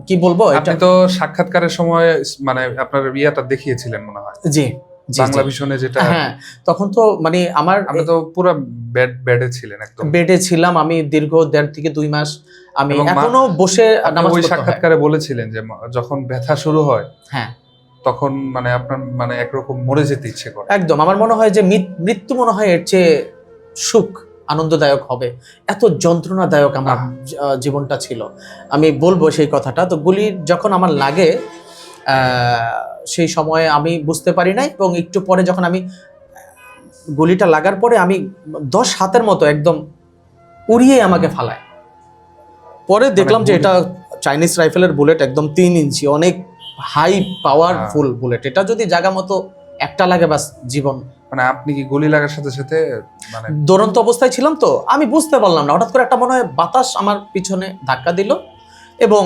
[SPEAKER 1] কি বলবো,
[SPEAKER 2] আপনি তো সাক্ষাৎকারের সময় মানে আপনার ইয়াটা দেখিয়েছিলেন মনে হয়,
[SPEAKER 1] জি
[SPEAKER 2] বাংলা ভিশনে, যেটা
[SPEAKER 1] হ্যাঁ, তখন তো মানে
[SPEAKER 2] আপনি তো পুরো বেডে ছিলেন, একদম
[SPEAKER 1] বেডে ছিলাম আমি দীর্ঘ 1.5 থেকে 2 মাস। আমি এখনো বসে নামাজ পড়তে হয়।
[SPEAKER 2] ওই সাক্ষাৎকারে বলেছিলেন যে যখন ব্যথা শুরু হয়,
[SPEAKER 1] হ্যাঁ,
[SPEAKER 2] তখন মানে আপনার মানে একরকম মরে যেতে ইচ্ছে করে।
[SPEAKER 1] একদম, আমার মনে হয় যে মৃত্যু মনে হয় এর চেয়ে সুখ আনন্দদায়ক হবে, এত যন্ত্রণাদায়ক আমার জীবনটা ছিল। আমি বলবো সেই কথাটা। তো গুলি যখন আমার লাগে, সেই সময়ে আমি বুঝতে পারি নাই, এবং একটু পরে যখন আমি গুলিটা লাগার পরে আমি 10 হাতের মতো একদম উড়িয়ে আমাকে ফালায়। পরে দেখলাম যে এটা চাইনিজ রাইফেলের বুলেট, একদম 3 ইঞ্চি, অনেক হাই পাওয়ারফুল বুলেট। এটা যদি জায়গা মতো একটা লাগে, বাস জীবন।
[SPEAKER 2] মানে আপনি কি গুলি লাগার সাথে সাথে মানে
[SPEAKER 1] দৌড়ন্ত অবস্থায় ছিলাম, তো আমি বুঝতে পারলাম না, হঠাৎ করে একটা মনে হয় বাতাস আমার পিছনে ধাক্কা দিল এবং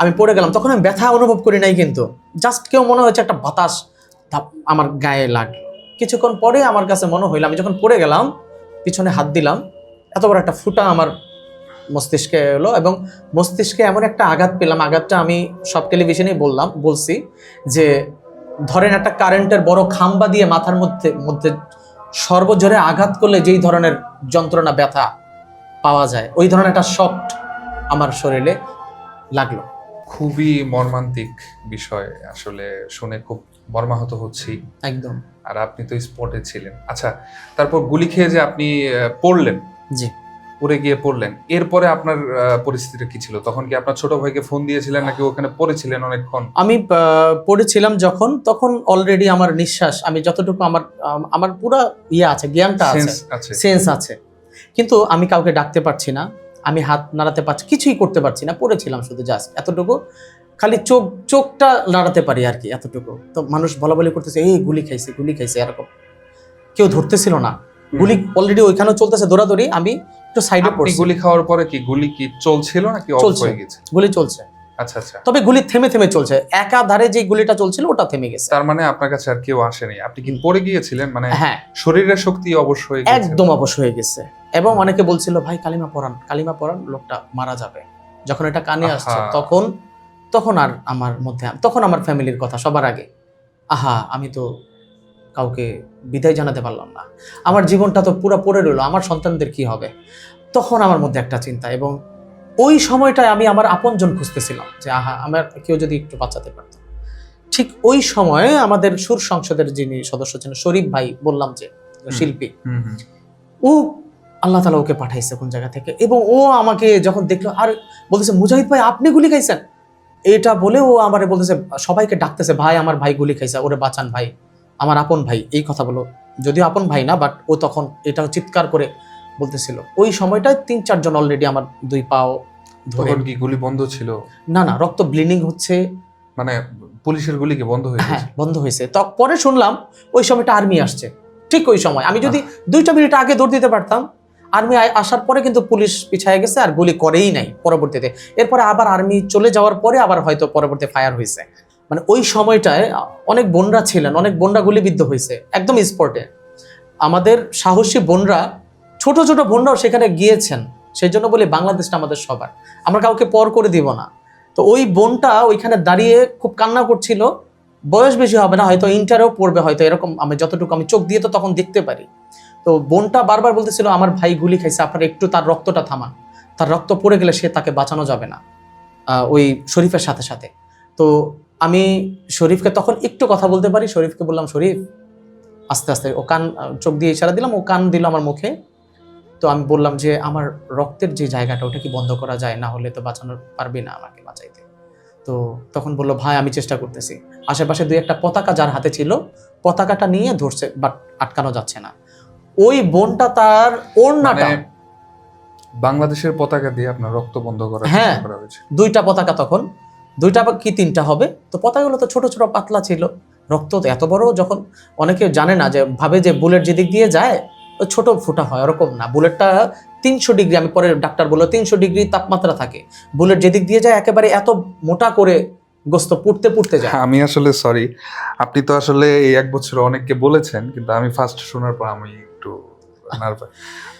[SPEAKER 1] আমি পড়ে গেলাম। তখন আমি ব্যথা অনুভব করি নাই, কিন্তু জাস্ট কেউ মনে হচ্ছে একটা বাতাস আমার গায়ে লাগলো। কিছুক্ষণ পরে আমার কাছে মনে হইলো আমি যখন পড়ে গেলাম, পিছনে হাত দিলাম, এত বড় একটা ফুটা আমার মস্তিষ্কে এলো, এবং মস্তিষ্কে এমন একটা আঘাত পেলাম, আঘাতটা আমি সব টেলিভিশনেই বলছি যে ধরেন একটা কারেন্টের বড় খাম্বা দিয়ে মাথার মধ্যে সর্বজোরে আঘাত করলে যেই ধরনের যন্ত্রণা ব্যথা পাওয়া যায়, ওই ধরনের একটা শক আমার শরীরে লাগলো।
[SPEAKER 2] খুবই মর্মান্তিক বিষয়, আসলে শুনে খুব মর্মাহত হচ্ছি
[SPEAKER 1] একদম।
[SPEAKER 2] আর আপনি তো স্পটে ছিলেন। আচ্ছা, তারপর গুলি খেয়ে যে আপনি পড়লেন,
[SPEAKER 1] জি,
[SPEAKER 2] পড়ে গিয়ে পড়লেন, এরপরে আপনার পরিস্থিতিটা কি ছিল? তখন কি আপনার ছোট ভাইকে ফোন দিয়েছিলেন নাকি ওখানে পড়েছিলেন অনেকক্ষণ?
[SPEAKER 1] আমি পড়েছিলাম তখন অলরেডি আমার নিঃশ্বাস, আমি যতটুকু আমার পুরো আছে, জ্ঞানটা আছে, সেন্স আছে, কিন্তু আমি কাউকে ডাকতে পারছি না, আমি হাত নাড়াতে পারছি, কিছুই করতে পারছি না, পড়েছিলাম শুধু জাস্ট এতটুকু, খালি চোখটা নাড়াতে পারি আর কি, এতটুকু। তো মানুষ বলাবলি করতেছে, এই গুলি খাইছে এরকম, কেউ ধরতেছিল না, গুলি অলরেডি ওইখানেও চলতেছে দৌড়াদৌড়ি, আমি একটু সাইডে পড়ছি।
[SPEAKER 2] গুলি খাওয়ার পরে কি গুলি কি চলছিল নাকি অফ হয়ে গেছে?
[SPEAKER 1] গুলি চলছে।
[SPEAKER 2] আচ্ছা আচ্ছা।
[SPEAKER 1] তবে গুলি থেমে থেমে চলছে, একাধারে যে গুলিটা চলছিল ওটা থেমে গেছে।
[SPEAKER 2] তার মানে আপনার কাছে আর কেউ আসেনি, আপনি কি পড়ে গিয়েছিলেন? মানে
[SPEAKER 1] হ্যাঁ,
[SPEAKER 2] শরীরের শক্তি অবশ্য হয়ে গেছে,
[SPEAKER 1] একদম অবশ্য হয়ে গেছে। এবং অনেকে বলছিল ভাই কালিমা পড়ান, লোকটা মারা যাবে। যখন এটা কানে আসছে তখন আর আমার মধ্যে, তখন আমার ফ্যামিলির কথা সবার আগে, আমি তো কাউকে বিদায় জানাতে পারলাম না, আমার জীবনটা তো পুরো পড়ে রইলো, আমার সন্তানদের কি হবে। তখন আমার মধ্যে একটা চিন্তা, এবং ওই সময়টায় আমি আমার আপনজন খুঁজতেছিলাম যে আমার কেউ যদি একটু বাঁচাতে পারতো। ঠিক ওই সময়ে আমাদের সুর সংসদের যিনি সদস্য ছিলেন শরীফ ভাই, বললাম যে শিল্পী, ও আল্লাহ তাআলা ওকে পাঠাইছে কোন জায়গা থেকে, এবং ও আমাকে যখন দেখলো আর বলতেছে মুজাহিদ ভাই আপনি গুলি খাইছেন, এটা বলে ও আমারে বলতেছে, সবাইকে ডাকতেছে, ভাই আমার ভাই গুলি খাইছে, ওরে বাঁচান ভাই, আমার আপন ভাই, এই কথা বলো, যদিও আপন ভাই না, বাট ও তখন এটা চিৎকার করে বলতেছিল। ওই সময়টায় 3-4 জন অলরেডি আমার 2 পাও ধরে।
[SPEAKER 2] তখন কি গুলি বন্ধ ছিল?
[SPEAKER 1] না না, রক্ত ব্লিডিং হচ্ছে,
[SPEAKER 2] মানে পুলিশের গুলি কি বন্ধ হয়ে
[SPEAKER 1] হ্যাঁ
[SPEAKER 2] গেছে?
[SPEAKER 1] বন্ধ হয়েছে। তো পরে শুনলাম ওই সময়টা আর্মি আসছে, ঠিক ওই সময় আমি যদি 2টা মিনিট আগে দৌড় দিতে পারতাম, আর্মি আসার পরে কিন্তু পুলিশ পিছায় গেছে আর গুলি করেই নাই পরবর্তীতে। এরপরে আবার আর্মি চলে যাওয়ার পরে আবার হয়তো পরবর্তী ফায়ার হয়েছে। মানে ওই সময়টায় অনেক বোনরা ছিলেন, অনেক বোনরা গুলিবিদ্ধ হয়েছে একদম স্পটে। আমাদের সাহসী বোনরা, ছোট ছোট বোনরাও সেখানে গিয়েছেন। সেই জন্য বলি বাংলাদেশটা আমাদের সবার, আমরা কাউকে পর করে দিব না। তো ওই বোনটা ওইখানে দাঁড়িয়ে খুব কান্না করছিল, বয়স বেশি হবে না, হয়তো ইন্টারেও পড়বে হয়তো, এরকম আমি যতটুকু আমি চোখ দিয়ে তো তখন দেখতে পারি। তো বোনটা বারবার বলতেছিল আমার ভাই গুলি খাইছে, আপনারা একটু তার রক্তটা থামান, তার রক্ত পড়ে গেলে সে তাকে বাঁচানো যাবে না, ওই শরীফের সাথে সাথে। তো আমি শরীফকে তখন একটু কথা বলতে পারি, শরীফকে বললাম শরীফ আস্তে আস্তে, ও কান, চোখ দিয়ে ইশারা দিলাম, ও কান দিল আমার মুখে। তো আমি বললাম যে আমার রক্তের যে জায়গাটা ওটা কি বন্ধ করা যায়, না হলে তো বাঁচানো পারবি না আমাকে বাঁচাইতে। তো তখন বললো ভাই আমি চেষ্টা করতেছি। আশেপাশে 2-1টা পতাকা যার হাতে ছিল, পতাকাটা নিয়ে ধরছে, বাট আটকানো যাচ্ছে না। ওই বোনটা তার ওড়নাটা,
[SPEAKER 2] মানে বাংলাদেশের পতাকা দিয়ে আপনার রক্ত বন্ধ করার
[SPEAKER 1] হ্যাঁ,
[SPEAKER 2] চেষ্টা করা হয়েছে?
[SPEAKER 1] 2টা পতাকা, তখন 2টা বা কি 3টা হবে। তো পতাকাগুলো তো ছোট ছোট পাতলা ছিল, রক্ত তো এত বড়, যখন অনেকে জানে না, যে ভাবে যে বুলেট যেদিক দিয়ে যায় ওই ছোট ফুটা হয়, ওরকম না। বুলেটটা 300 ডিগ্রি, আমি পরে ডাক্তার বললো 300 ডিগ্রি তাপমাত্রা থাকে, বুলেট যেদিক দিয়ে যায় একেবারে এত মোটা করে গোস্ত পুড়তে পুড়তে যায়।
[SPEAKER 2] আমি আসলে সরি, আপনি তো আসলে এই 1 বছর অনেককে বলেছেন, কিন্তু আমি ফার্স্ট শোনার পর আমি একটু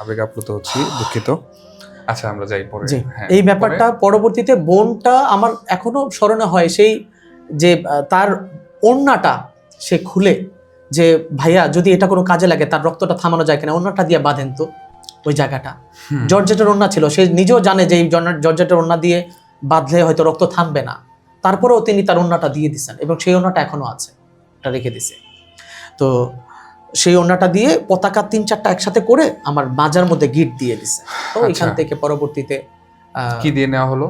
[SPEAKER 2] আবেগ আপ্লুত হচ্ছি, দুঃখিত। আচ্ছা আমরা যাই পরে।
[SPEAKER 1] জি,
[SPEAKER 2] হ্যাঁ,
[SPEAKER 1] এই ব্যাপারটা পরবর্তীতে বোনটা আমার এখনো স্মরণে হয়, সেই যে তার ওড়নাটা সে খুলে, যে ভাইয়া যদি এটা কোনো কাজে লাগে তার রক্তটা থামানো যায় কিনা, ওড়নাটা দিয়ে বাঁধেন তো ওই জায়গাটা। জর্জেটের ওড়না ছিল, সে নিজেও জানে যে এই জর্জেটের ওড়না দিয়ে বাঁধলে হয়তো রক্ত থামবে না, তারপরেও তিনি তার ওড়নাটা দিয়ে দিচ্ছেন, এবং সেই ওড়নাটা এখনো আছে, এটা রেখে দিছে। তো সেই ওড়নাটা দিয়ে পতাকা 3-4টা একসাথে করে আমার বাজার মধ্যে গিট দিয়ে দিছে। তো এখান থেকে পরবর্তীতে
[SPEAKER 2] কি দিয়ে নেওয়া হলো?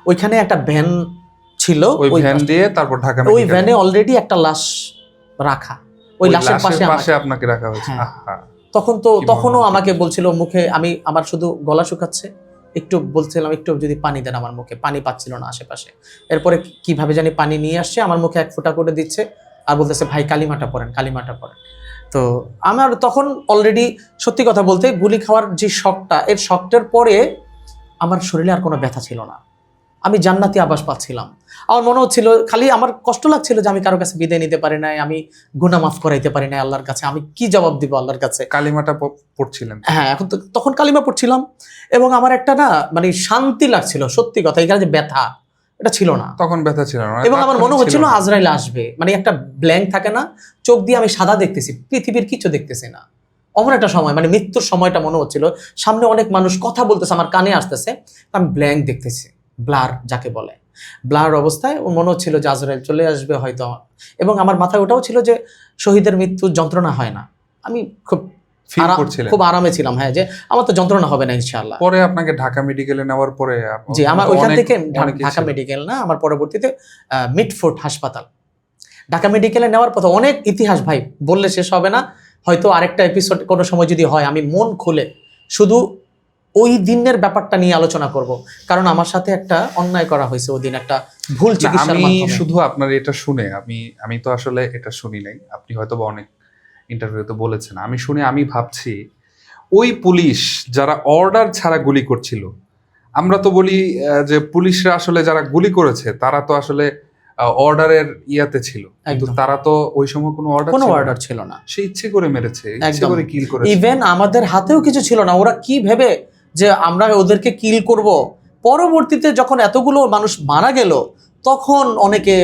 [SPEAKER 1] ওইখানে একটা ভ্যান ছিল,
[SPEAKER 2] ওই ভ্যান দিয়ে তারপর ঢাকা
[SPEAKER 1] ওই ভ্যানে অলরেডি একটা লাশ রাখা, ওই লাশের পাশে
[SPEAKER 2] আপনাকে রাখা হয়েছে।
[SPEAKER 1] হ্যাঁ।
[SPEAKER 2] আহা,
[SPEAKER 1] তখনও আমাকে বলছিল মুখে, আমি আমার শুধু গলা শুকাচ্ছে, একটু বলছিলাম একটু যদি পানি দেন আমার মুখে, পানি পাচ্ছিল না আশেপাশে। এরপরে কিভাবে জানি পানি নিয়ে আসছে, আমার মুখে 1 ফোঁটা করে দিচ্ছে, আর বলতেছে ভাই কালিমাটা পড়েন, কালিমাটা পড়েন। তো আমার তখন অলরেডি সত্যি কথা বলতে গুলি খাওয়ার যে শকটা, এর শকটার পরে আমার শরীরে আর কোনো ব্যথা ছিল না, আমি জান্নাতি আবাস পাচ্ছিলাম। আমার মনে হচ্ছিল, খালি আমার কষ্ট লাগছিল যে আমি কারো কাছে বিদায় নিতে পারি নাই, আমি গুনাহ মাফ করাইতে পারি নাই আল্লাহর কাছে, আমি কি জবাব দিব আল্লাহর কাছে।
[SPEAKER 2] কালিমাটা পড়ছিলেন?
[SPEAKER 1] হ্যাঁ, এখন তখন কালিমা পড়ছিলাম, এবং আমার একটা না মানে শান্তি লাগছিল, সত্যি কথা। এখানে যে ব্যথা, এটা ছিল না
[SPEAKER 2] তখন, ব্যথা ছিল না,
[SPEAKER 1] এবং আমার মনে হচ্ছিল আজরাইল আসবে, মানে একটা ব্ল্যাঙ্ক থাকে না, চোখ দিয়ে আমি সাদা দেখতেছি, পৃথিবীর কিছু দেখতেছি না, অমন একটা সময়, মানে মৃত্যুর সময়টা মনে হচ্ছিল। সামনে অনেক মানুষ কথা বলতেছে, আমার কানে আসতেছে, আমি ব্ল্যাঙ্ক দেখতেছি, ব্লার যাকে বলে, ব্লার অবস্থায় মনে হচ্ছিল যে আজরাইল চলে আসবে হয়তো। এবং আমার মাথায় ওটাও ছিল যে শহীদের মৃত্যুর যন্ত্রণা হয় না, আমি খুব আরামে ছিলাম, হ্যাঁ, যে আমার তো যন্ত্রণা হবে না ইনশাআল্লাহ।
[SPEAKER 2] পরে আপনাকে ঢাকা মেডিকেলে নেওয়ার পরে,
[SPEAKER 1] জি, আমার ওইখান থেকে ঢাকা মেডিকেল না, আমার পরবর্তীতে মিটফোর্ট হাসপাতাল, ঢাকা মেডিকেলে নেওয়ার পথে অনেক ইতিহাস ভাই, বললে শেষ হবে না। হয়তো আরেকটা এপিসোড কোনো সময় যদি হয়, আমি মন খুলে শুধু ওই দিনের ব্যাপারটা নিয়ে আলোচনা করব, কারণ আমার সাথে একটা অন্যায় করা হয়েছে ওই দিন, একটা ভুল চিকিৎসার মাধ্যমে।
[SPEAKER 2] আমি শুধু আপনার এটা শুনে, আমি তো আসলে এটা শুনি নাই, আপনি হয়তো বা অনেক ইন্টারভিউতে বলেছেন, আমি শুনে আমি ভাবছি ওই পুলিশ যারা অর্ডার ছাড়া গুলি করছিল, আমরা তো বলি যে পুলিশরা আসলে যারা গুলি করেছে তারা তো আসলে অর্ডারের ইয়াতে ছিল, কিন্তু তারা তো ওই সময় কোনো অর্ডার ছিল না, সে ইচ্ছে করে মেরেছে, ইচ্ছে করে কিল করেছে।
[SPEAKER 1] ইভেন আমাদের হাতেও কিছু ছিল না, ওরা কি ভেবে যে আমরা ওদেরকে কিল করব। পরবর্তীতে যখন এতগুলো মানুষ মারা গেল, তখন অনেকে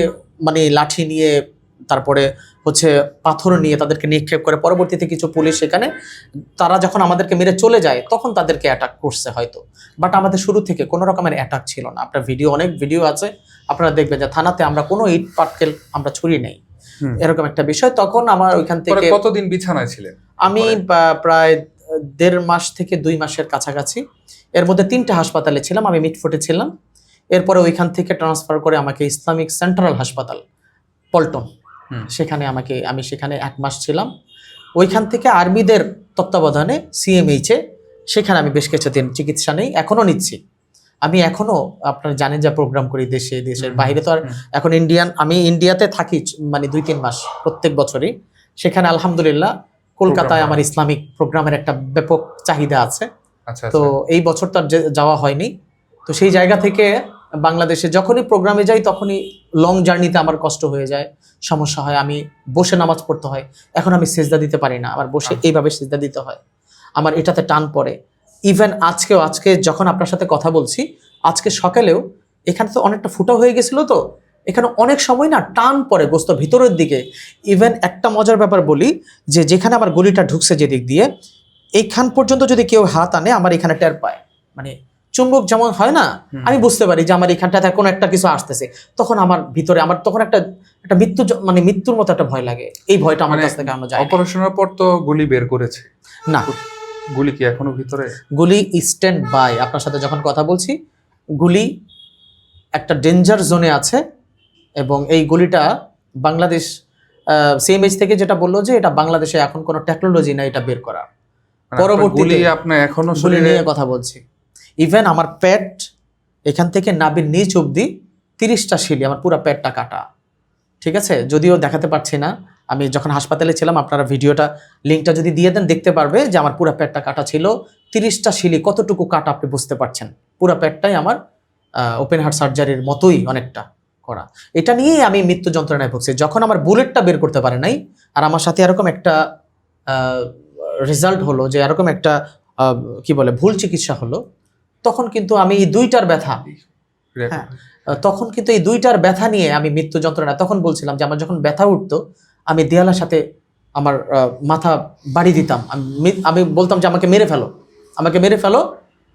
[SPEAKER 1] মানে লাঠি নিয়ে তারপরে হচ্ছে পাথর নিয়ে তাদেরকে নিক্ষেপ করে, পরবর্তীতে কিছু পুলিশ সেখানে তারা যখন আমাদেরকে মেরে চলে যায় তখন তাদেরকে অ্যাটাক করছে হয়তো, বাট আমাদের শুরু থেকে কোনো রকমের অ্যাটাক ছিল না। আপনার অনেক ভিডিও আছে, আপনারা দেখবেন যে থানাতে আমরা কোনো ইট পাটকেল আমরা ছুরি নেই, এরকম একটা বিষয়। তখন আমার ওইখান থেকে
[SPEAKER 2] কতদিন বিছানায় ছিলেন?
[SPEAKER 1] আমি প্রায় 1.5 মাস থেকে 2 মাসের কাছাকাছি। এর মধ্যে 3টা হাসপাতালে ছিলাম, আমি মিটফোর্টে ছিলাম। এরপরে ওইখান থেকে ট্রান্সফার করে আমাকে ইসলামিক সেন্ট্রাল হাসপাতাল পল্টন, সেখানে আমি সেখানে 1 মাস ছিলাম। ওইখান থেকে আর্মিদের তত্ত্বাবধানে সিএমএইচে, সেখানে আমি বেশ কিছুদিন চিকিৎসা নেই, এখনও নিচ্ছি। আমি এখনও, আপনারা জানেন যে প্রোগ্রাম করি দেশের বাইরে, তো আর এখন আমি ইন্ডিয়াতে থাকি মানে 2-3 মাস প্রত্যেক বছরই। সেখানে আলহামদুলিল্লাহ কলকাতায় আমার ইসলামিক প্রোগ্রামের একটা ব্যাপক চাহিদা আছে। তো এই বছর তো আর যাওয়া হয়নি। তো সেই জায়গা থেকে বাংলাদেশে যখনই প্রোগ্রামে যাই তখনই লং জার্নিতে আমার কষ্ট হয়ে যায়, সমস্যা হয়, আমি বসে নামাজ পড়তে হয়। এখন আমি সেজদা দিতে পারি না, আমার বসে এইভাবে সেজদা দিতে হয়, আমার এটাতে টান পড়ে। ইভেন আজকে যখন আপনার সাথে কথা বলছি, আজকে সকালেও এখানে তো অনেকটা ফুটা হয়ে গেছিল, তো এখানে অনেক সময় না টান পড়ে গোস্ত ভিতরের দিকে। ইভেন একটা মজার ব্যাপার বলি, যে যেখানে আমার গলিটা ঢুকছে যেদিক দিয়ে, এইখান পর্যন্ত যদি কেউ হাত আনে আমার এখানে টের পায়, মানে চুম্বক যেমন হয় না, আমি বুঝতে পারি যে আমার এখানটাতে কোনো একটা কিছু আসতেছে। তখন আমার ভিতরে তখন একটা মৃত্যুর মতো একটা ভয় লাগে। এই ভয়টা আমার কাছ থেকে আমরা যাই।
[SPEAKER 2] অপারেশনের পর তো গুলি বের করেছে
[SPEAKER 1] না?
[SPEAKER 2] গুলি কি এখনো ভিতরে?
[SPEAKER 1] গুলি স্ট্যান্ড বাই, আপনার সাথে যখন কথা বলছি গুলি একটা ডেঞ্জার জোনে আছে, এবং এই গুলিটা বাংলাদেশ সিএমএইচ থেকে যেটা বললো যে এটা বাংলাদেশে এখন কোনো টেকনোলজি না এটা বের করা। পরবর্তীতে
[SPEAKER 2] আপনি এখনো
[SPEAKER 1] গুলি নিয়ে কথা বলছি। ইভেন আমার পেট এখান থেকে নাভির নিচ অবধি 30টা শিলি, আমার পুরো পেটটা কাটা, ঠিক আছে? যদিও দেখাতে পারছি না, আমি যখন হাসপাতালে ছিলাম, আপনারা ভিডিওটা লিঙ্কটা যদি দিয়ে দেন দেখতে পারবে যে আমার পুরো পেটটা কাটা ছিল। 30টা শিলি কতটুকু কাটা আপনি বুঝতে পারছেন। পুরো পেটটাই আমার ওপেন হার্ট সার্জারির মতোই অনেকটা করা। এটা নিয়েই আমি মৃত্যু যন্ত্রণায় ভুগছি। যখন আমার বুলেটটা বের করতে পারে নাই, আর আমার সাথে এরকম একটা রেজাল্ট হলো যে এরকম একটা কি বলে ভুল চিকিৎসা হলো, তখন কিন্তু আমি এই 2টার ব্যথা, হ্যাঁ, তখন কিন্তু এই 2টার ব্যথা নিয়ে আমি মৃত্যু যন্ত্রণা, তখন বলছিলাম যে আমার যখন ব্যথা উঠতো আমি দেয়ালের সাথে আমার মাথা বাড়ি দিতাম। আমি বলতাম যে আমাকে মেরে ফেলো, আমাকে মেরে ফেলো,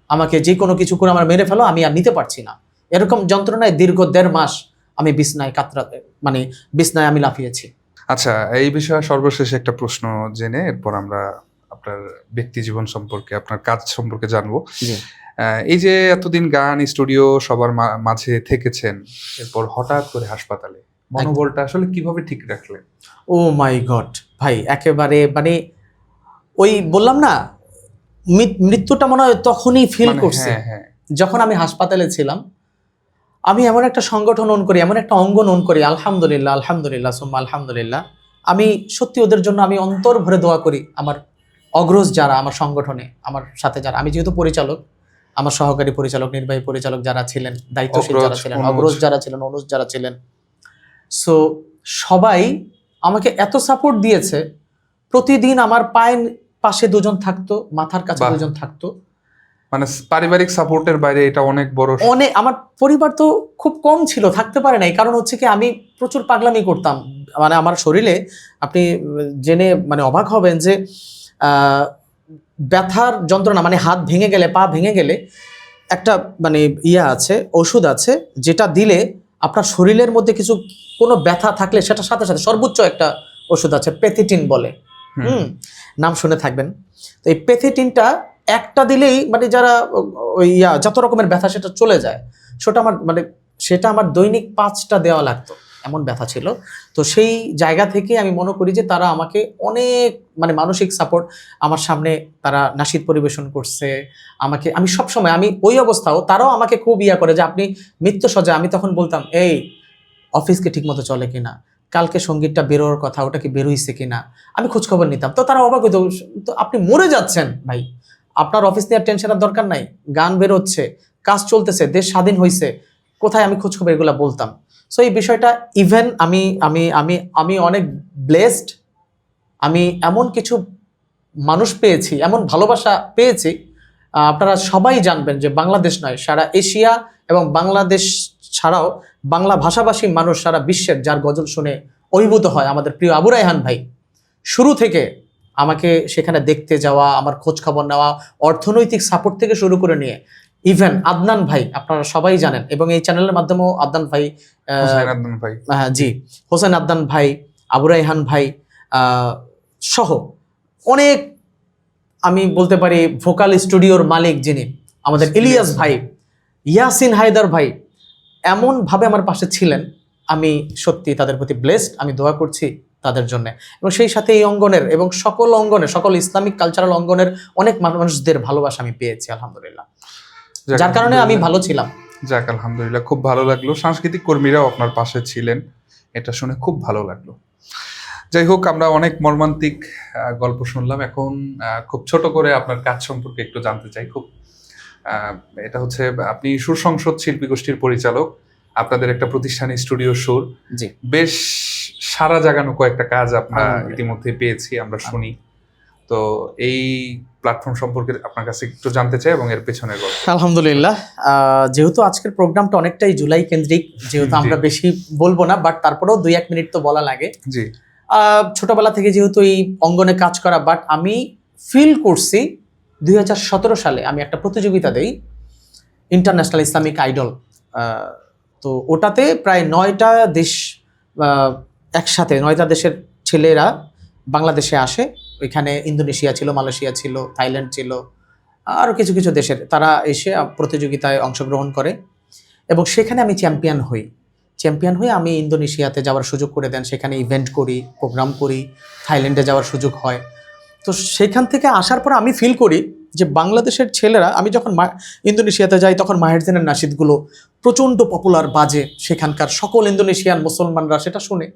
[SPEAKER 1] আমাকে যে কোনো কিছু করে আমার মেরে ফেলো, আমি আর নিতে পারছি না। এরকম যন্ত্রণায় দীর্ঘ 1.5 মাস আমি বিছনায় কাতরাতে, মানে বিছনায় আমি লাফিয়েছি।
[SPEAKER 2] আচ্ছা, এই বিষয়ে সর্বশেষ একটা প্রশ্ন জেনে এরপর আমরা আপনার ব্যক্তি জীবন সম্পর্কে, আপনার কাজ সম্পর্কে জানবো। এই যে এতদিন গান স্টুডিও সবার মাঝে থেকেছেন, এরপর হঠাৎ করে হাসপাতালে, মনোবলটা আসলে কিভাবে ঠিক রাখলেন?
[SPEAKER 1] ও মাই গড ভাই, একেবারে মানে ওই বললাম না, মৃত্যুটা মনে হয় তখনই ফিল করছে যখন আমি হাসপাতালে ছিলাম। আমি এমন একটা সংগঠন ওন করি, এমন একটা অঙ্গন ওন করি, আলহামদুলিল্লাহ আলহামদুলিল্লাহ সুম্মা আলহামদুলিল্লাহ। আমি সত্যি ওদের জন্য আমি অন্তর ভরে দোয়া করি। আমার অগ্রজ যারা আমার সংগঠনে, আমার সাথে যারা, আমি যেহেতু পরিচালক, আমার সহকারী পরিচালক, নির্বাহী পরিচালক যারা ছিলেন, দায়িত্বশীল যারা ছিলেন, অগ্রজ যারা ছিলেন, অনুজ যারা ছিলেন, সো সবাই আমাকে এত সাপোর্ট দিয়েছে। প্রতিদিন আমার পায়ের পাশে 2জন থাকতো, মাথার কাছে 2জন থাকতো।
[SPEAKER 2] মানে পারিবারিক সাপোর্টের বাইরে এটা অনেক বড়।
[SPEAKER 1] আমার পরিবার তো খুব কম ছিল, থাকতে পারে নাই। কারণ হচ্ছে কি, আমি প্রচুর পাগলামি করতাম। মানে আমার শরীরে আপনি জেনে মানে অবাক হবেন যে ব্যথার যন্ত্রণা, মানে হাত ভেঙে গেলে, পা ভেঙে গেলে একটা মানে আছে, ওষুধ আছে, যেটা দিলে আপনার শরীরের মধ্যে কোনো ব্যথা থাকলে সেটা সাথে সাথে, সর্বোচ্চ একটা ওষুধ আছে, প্যাথিটিন বলে, নাম শুনে থাকবেন। তো এই প্যাথিটিনটা একটা দিলেই মানে যারা ওই যত রকমের ব্যথা সেটা চলে যায়। সেটা আমার দৈনিক 5টা দেওয়া লাগতো, এমন ব্যথা ছিল। তো সেই জায়গা থেকে আমি মনে করি যে তারা আমাকে অনেক মানে মানসিক সাপোর্ট, আমার সামনে তারা নাশিদ পরিবেশন করছে আমাকে। আমি সবসময়, আমি ওই অবস্থাও তারাও আমাকে খুব করে যে আপনি মৃত্যু সজ্জা। আমি তখন বলতাম, এই অফিসকে ঠিক মতো চলে কিনা, কালকে সঙ্গীতটা বেরোর কথা, ওটা কি বেরোইছে কিনা, আমি খোঁজখবর নিতাম। তো তারা অবাক হইতো, তো আপনি মরে যাচ্ছেন ভাই, আপনার অফিস নেওয়ার টেনশনের দরকার নাই, গান বেরোচ্ছে, কাজ চলতেছে, দেশ স্বাধীন হয়েছে, কোথায়, আমি খোঁজখবর এগুলো বলতাম। সো এই বিষয়টা ইভেন আমি আমি আমি আমি অনেক ব্লেসড। আমি এমন কিছু মানুষ পেয়েছি, এমন ভালোবাসা পেয়েছি। আপনারা সবাই জানবেন যে বাংলাদেশ নয়, সারা এশিয়া এবং বাংলাদেশ ছাড়াও বাংলা ভাষাভাষী মানুষ সারা বিশ্বের যার গজল শুনে অভিভূত হয় আমাদের প্রিয় আবু রায়হান ভাই। শুরু থেকে আমাকে সেখানে দেখতে যাওয়া, আমার খোঁজ খবর নেওয়া, অর্থনৈতিক সাপোর্ট থেকে শুরু করে নিয়ে ইভেন আদনান ভাই, আপনারা সবাই জানেন এবং এই চ্যানেলের মাধ্যমেও আদনান ভাই,
[SPEAKER 2] হোসেন আদনান ভাই,
[SPEAKER 1] জি, হোসেন আদনান ভাই, আবু রায়হান ভাই সহ অনেক, আমি বলতে পারি ভোকাল স্টুডিওর মালিক যিনি আমাদের ইলিয়াস ভাই, ইয়াসিন হায়দার ভাই, এমনভাবে আমার পাশে ছিলেন। আমি সত্যি তাদের প্রতি ব্লেসড, আমি দোয়া করছি তাদের জন্য। এবং সেই সাথে এই অঙ্গনের এবং সকল অঙ্গনের, সকল ইসলামিক কালচারাল অঙ্গনের অনেক মানুষদের ভালোবাসা আমি পেয়েছি আলহামদুলিল্লাহ, যার কারণে আমি ভালো ছিলাম।
[SPEAKER 2] যাক আলহামদুলিল্লাহ, খুব ভালো লাগলো। সাংস্কৃতিক কর্মীরাও আপনার পাশে ছিলেন, এটা শুনে খুব ভালো লাগলো। যাই হোক, আমরা অনেক মর্মান্তিক গল্প শুনলাম। এখন খুব ছোট করে আপনার কাজ সম্পর্কে একটু জানতে চাই। খুব এটা হচ্ছে, আপনি সুর সংসদ শিল্পী গোষ্ঠীর পরিচালক, আপনাদের একটা প্রতিষ্ঠানে স্টুডিও সুর,
[SPEAKER 1] জি,
[SPEAKER 2] বেশ সারা জাগানো কয়েকটা কাজ আমরা ইতিমধ্যে পেয়েছি, আমরা শুনি। তো এই প্ল্যাটফর্ম সম্পর্কে আপনার কাছে একটু জানতে চাই এবং এর পেছনের গল্প।
[SPEAKER 1] আলহামদুলিল্লাহ, যেহেতু আজকের প্রোগ্রামটা অনেকটাই জুলাই কেন্দ্রিক, যেহেতু আমরা বেশি বলবো না, বাট তারপরেও 2-1 মিনিট তো বলা লাগে।
[SPEAKER 2] জি,
[SPEAKER 1] ছোটবেলা থেকে যেহেতু এই অঙ্গনে কাজ করা, বাট আমি ফিল করছি 2017 সালে আমি একটা প্রতিযোগিতা দেই, ইন্টারন্যাশনাল ইসলামিক আইডল। তো ওটাতে প্রায় 9টা দেশ, একসাথে 9টা দেশের ছেলেরা বাংলাদেশে আসে। ওইখানে ইন্দোনেশিয়া ছিল, মালয়েশিয়া ছিল, থাইল্যান্ড ছিল, আরও কিছু কিছু দেশের, তারা এসে প্রতিযোগিতায় অংশগ্রহণ করে এবং সেখানে আমি চ্যাম্পিয়ন হই। আমি ইন্দোনেশিয়াতে যাওয়ার সুযোগ করে দেন, সেখানে ইভেন্ট করি, প্রোগ্রাম করি, থাইল্যান্ডে যাওয়ার সুযোগ হয়। তো সেখান থেকে আসার পর আমি ফিল করি যে বাংলাদেশের ছেলেরা, আমি যখন ইন্দোনেশিয়াতে যাই তখন মাহের জেনের নাশিদগুলো প্রচণ্ড পপুলার বাজে, সেখানকার সকল ইন্দোনেশিয়ান মুসলমানরা সেটা শুনে।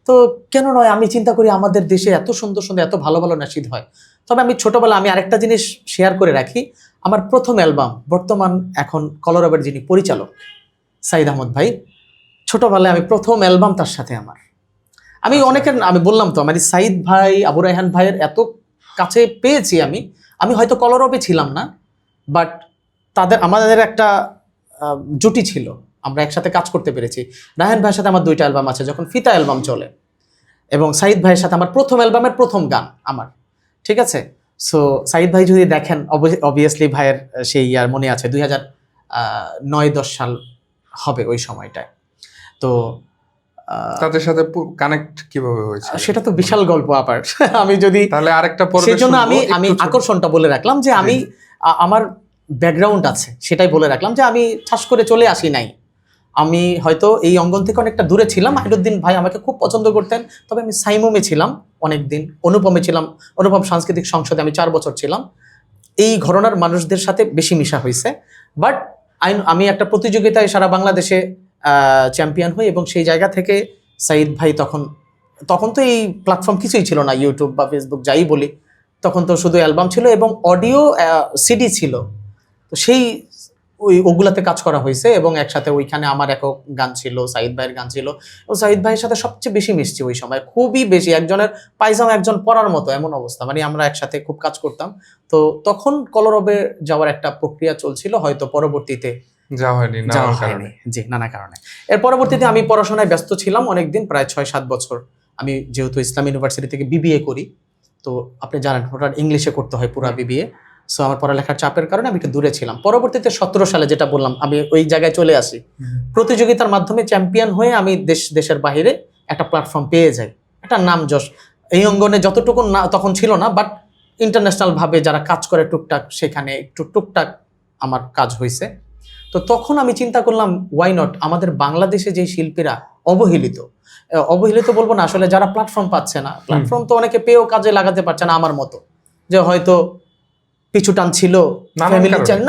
[SPEAKER 1] তো কেন নয়, আমি চিন্তা করি আমাদের দেশে এত সুন্দর সুন্দর এত ভালো ভালো নাশিদ হয়। তবে আমি ছোটবেলা, আমি আরেকটা জিনিস শেয়ার করে রাখি, আমার প্রথম অ্যালবাম, বর্তমান এখন কলরবের যিনি পরিচালক সাইদ আহমদ ভাই, ছোটবেলায় আমি প্রথম অ্যালবাম তার সাথে আমার। আমি অনেকের, আমি বললাম তো, আমার সাইদ ভাই, আবু রায়হান ভাইয়ের এত কাছে পেয়েছি আমি হয়তো কলরবে ছিলাম না, বাট আমাদের একটা জুটি ছিল, আমরা একসাথে কাজ করতে পেরেছি। রায়হান ভাইয়ের সাথে আমার 2টা অ্যালবাম আছে, যখন ফিতা অ্যালবাম চলে, এবং সাইদ ভাইয়ের সাথে আমার প্রথম অ্যালবামের প্রথম গান আমার, ঠিক আছে। সো সাইদ ভাই যদি দেখেন, অবভিয়াসলি ভাইয়ের সেই ইয়ার মনে আছে, 2009-10 সাল হবে ওই সময়টায়। তো
[SPEAKER 2] তাদের সাথে কানেক্ট কিভাবে হয়েছে
[SPEAKER 1] সেটা তো বিশাল গল্প আবার আমি যদি
[SPEAKER 2] তাহলে আরেকটা পর্বে,
[SPEAKER 1] সেই জন্য আমি আকর্ষণটা বলে রাখলাম যে আমি আমার ব্যাকগ্রাউন্ড আছে, সেটাই বলে রাখলাম যে আমি ঠাস করে চলে আসি নাই। আমি হয়তো এই অঙ্গন থেকে অনেকটা দূরে ছিলাম। মাহিরুদ্দিন ভাই আমাকে খুব পছন্দ করতেন, তবে আমি সাইমুমে ছিলাম অনেকদিন, অনুপমে ছিলাম, অনুপম সাংস্কৃতিক সংসদে আমি 4 বছর ছিলাম। এই ঘরানার মানুষদের সাথে বেশি মিশা হয়েছে। বাট আমি একটা প্রতিযোগিতায় সারা বাংলাদেশে চ্যাম্পিয়ন হই, এবং সেই জায়গা থেকে সাইদ ভাই, তখন তো এই প্ল্যাটফর্ম কিছুই ছিল না, ইউটিউব বা ফেসবুক যাই বলি, তখন তো শুধু অ্যালবাম ছিল এবং অডিও সিডি ছিল। তো ওগুলাতে কাজ করা হয়েছে, এবং একসাথে ওইখানে আমার একক গান ছিল, সাইদ ভাইয়ের গান ছিল, এবং সাইদ ভাইয়ের সাথে সবচেয়ে বেশি মিশছি ওই সময়, খুবই বেশি, একজনের পায়জামা একজন পরার মতো এমন অবস্থা, মানে আমরা একসাথে খুব কাজ করতাম। তো তখন কলরবে যাওয়ার একটা প্রক্রিয়া চলছিল, হয়তো পরবর্তীতে যাওয়া হয়নি, জি, নানা কারণে। এর পরবর্তীতে আমি পড়াশোনায় ব্যস্ত ছিলাম অনেকদিন, প্রায় 6-7 বছর। আমি যেহেতু ইসলাম ইউনিভার্সিটি থেকে বিবিএ করি, তো আপনি জানেন ওটা ইংলিশে করতে হয় পুরা বিবিএ। সো আমার পড়ালেখার চাপের কারণে আমি একটু দূরে ছিলাম। পরবর্তীতে 17 সালে যেটা বললাম, আমি ওই জায়গায় চলে আসি, প্রতিযোগিতার মাধ্যমে চ্যাম্পিয়ন হয়ে আমি দেশের বাইরে একটা প্ল্যাটফর্ম পেয়ে যাই, একটা নাম যশ। এই অঙ্গনে যতটুকু না তখন ছিল না, বাট ইন্টারন্যাশনাল ভাবে যারা কাজ করে টুকটাক, সেখানে একটু টুকটাক আমার কাজ হয়েছে। তো তখন আমি চিন্তা করলাম, ওয়াই নট, আমাদের বাংলাদেশে যে শিল্পীরা অবহেলিত বলবো না, আসলে যারা প্ল্যাটফর্ম পাচ্ছে না, প্ল্যাটফর্ম তো অনেকে পেয়েও কাজে লাগাতে পারছে না আমার মতো, যে হয়তো পিছু টান ছিল,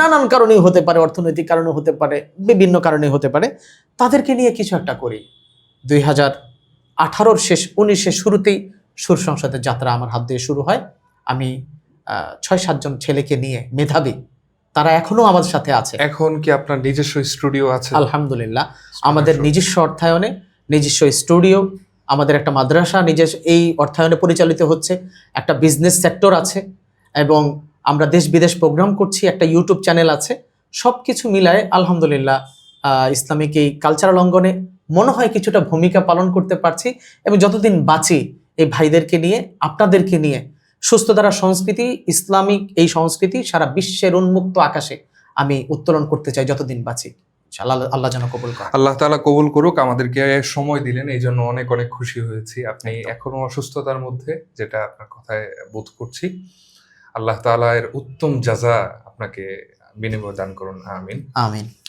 [SPEAKER 1] নানান কারণেই হতে পারে, অর্থনৈতিক কারণে হতে পারে, বিভিন্ন কারণে হতে পারে, তাদেরকে নিয়ে কিছু একটা করি। 2018 শেষ 19 শুরুতেই সুর সংসদের যাত্রা আমার হাত দিয়ে শুরু হয়। আমি 6-7 জন ছেলেকে নিয়ে, মেধাবী, তারা এখনো আমাদের সাথে আছে।
[SPEAKER 2] এখন কি আপনার নিজস্ব স্টুডিও আছে?
[SPEAKER 1] আলহামদুলিল্লাহ, আমাদের নিজস্ব অর্থায়নে নিজস্ব স্টুডিও, আমাদের একটা মাদ্রাসা নিজস্ব এই অর্থায়নে পরিচালিত হচ্ছে, একটা বিজনেস সেক্টর আছে, এবং আমরা দেশ বিদেশ প্রোগ্রাম করছি, একটা ইউটিউব চ্যানেল আছে। সব কিছু মিলায় আলহামদুলিল্লাহ ইসলামিক এই কালচারাল অঙ্গনে মনে হয় কিছুটা ভূমিকা পালন করতে পারছি, এবং যতদিন বাঁচি এই ভাইদেরকে নিয়ে, আপনাদেরকে নিয়ে সুস্থতার সংস্কৃতি, ইসলামিক এই সংস্কৃতি সারা বিশ্বের উন্মুক্ত আকাশে আমি উত্তোলন করতে চাই যতদিন বাঁচি। আল্লাহ আল্লাহ যেন কবুল করে।
[SPEAKER 2] আল্লাহ তাআলা কবুল করুক। আমাদেরকে সময় দিলেন, এই জন্য অনেক অনেক খুশি হয়েছি। আপনি এখনো অসুস্থতার মধ্যে, যেটা আপনার কথায় বোধ করছি। আল্লাহ তাআলা এর উত্তম জাযা আপনাকে বিনিময় দান করুন। আমিন।
[SPEAKER 1] আমিন।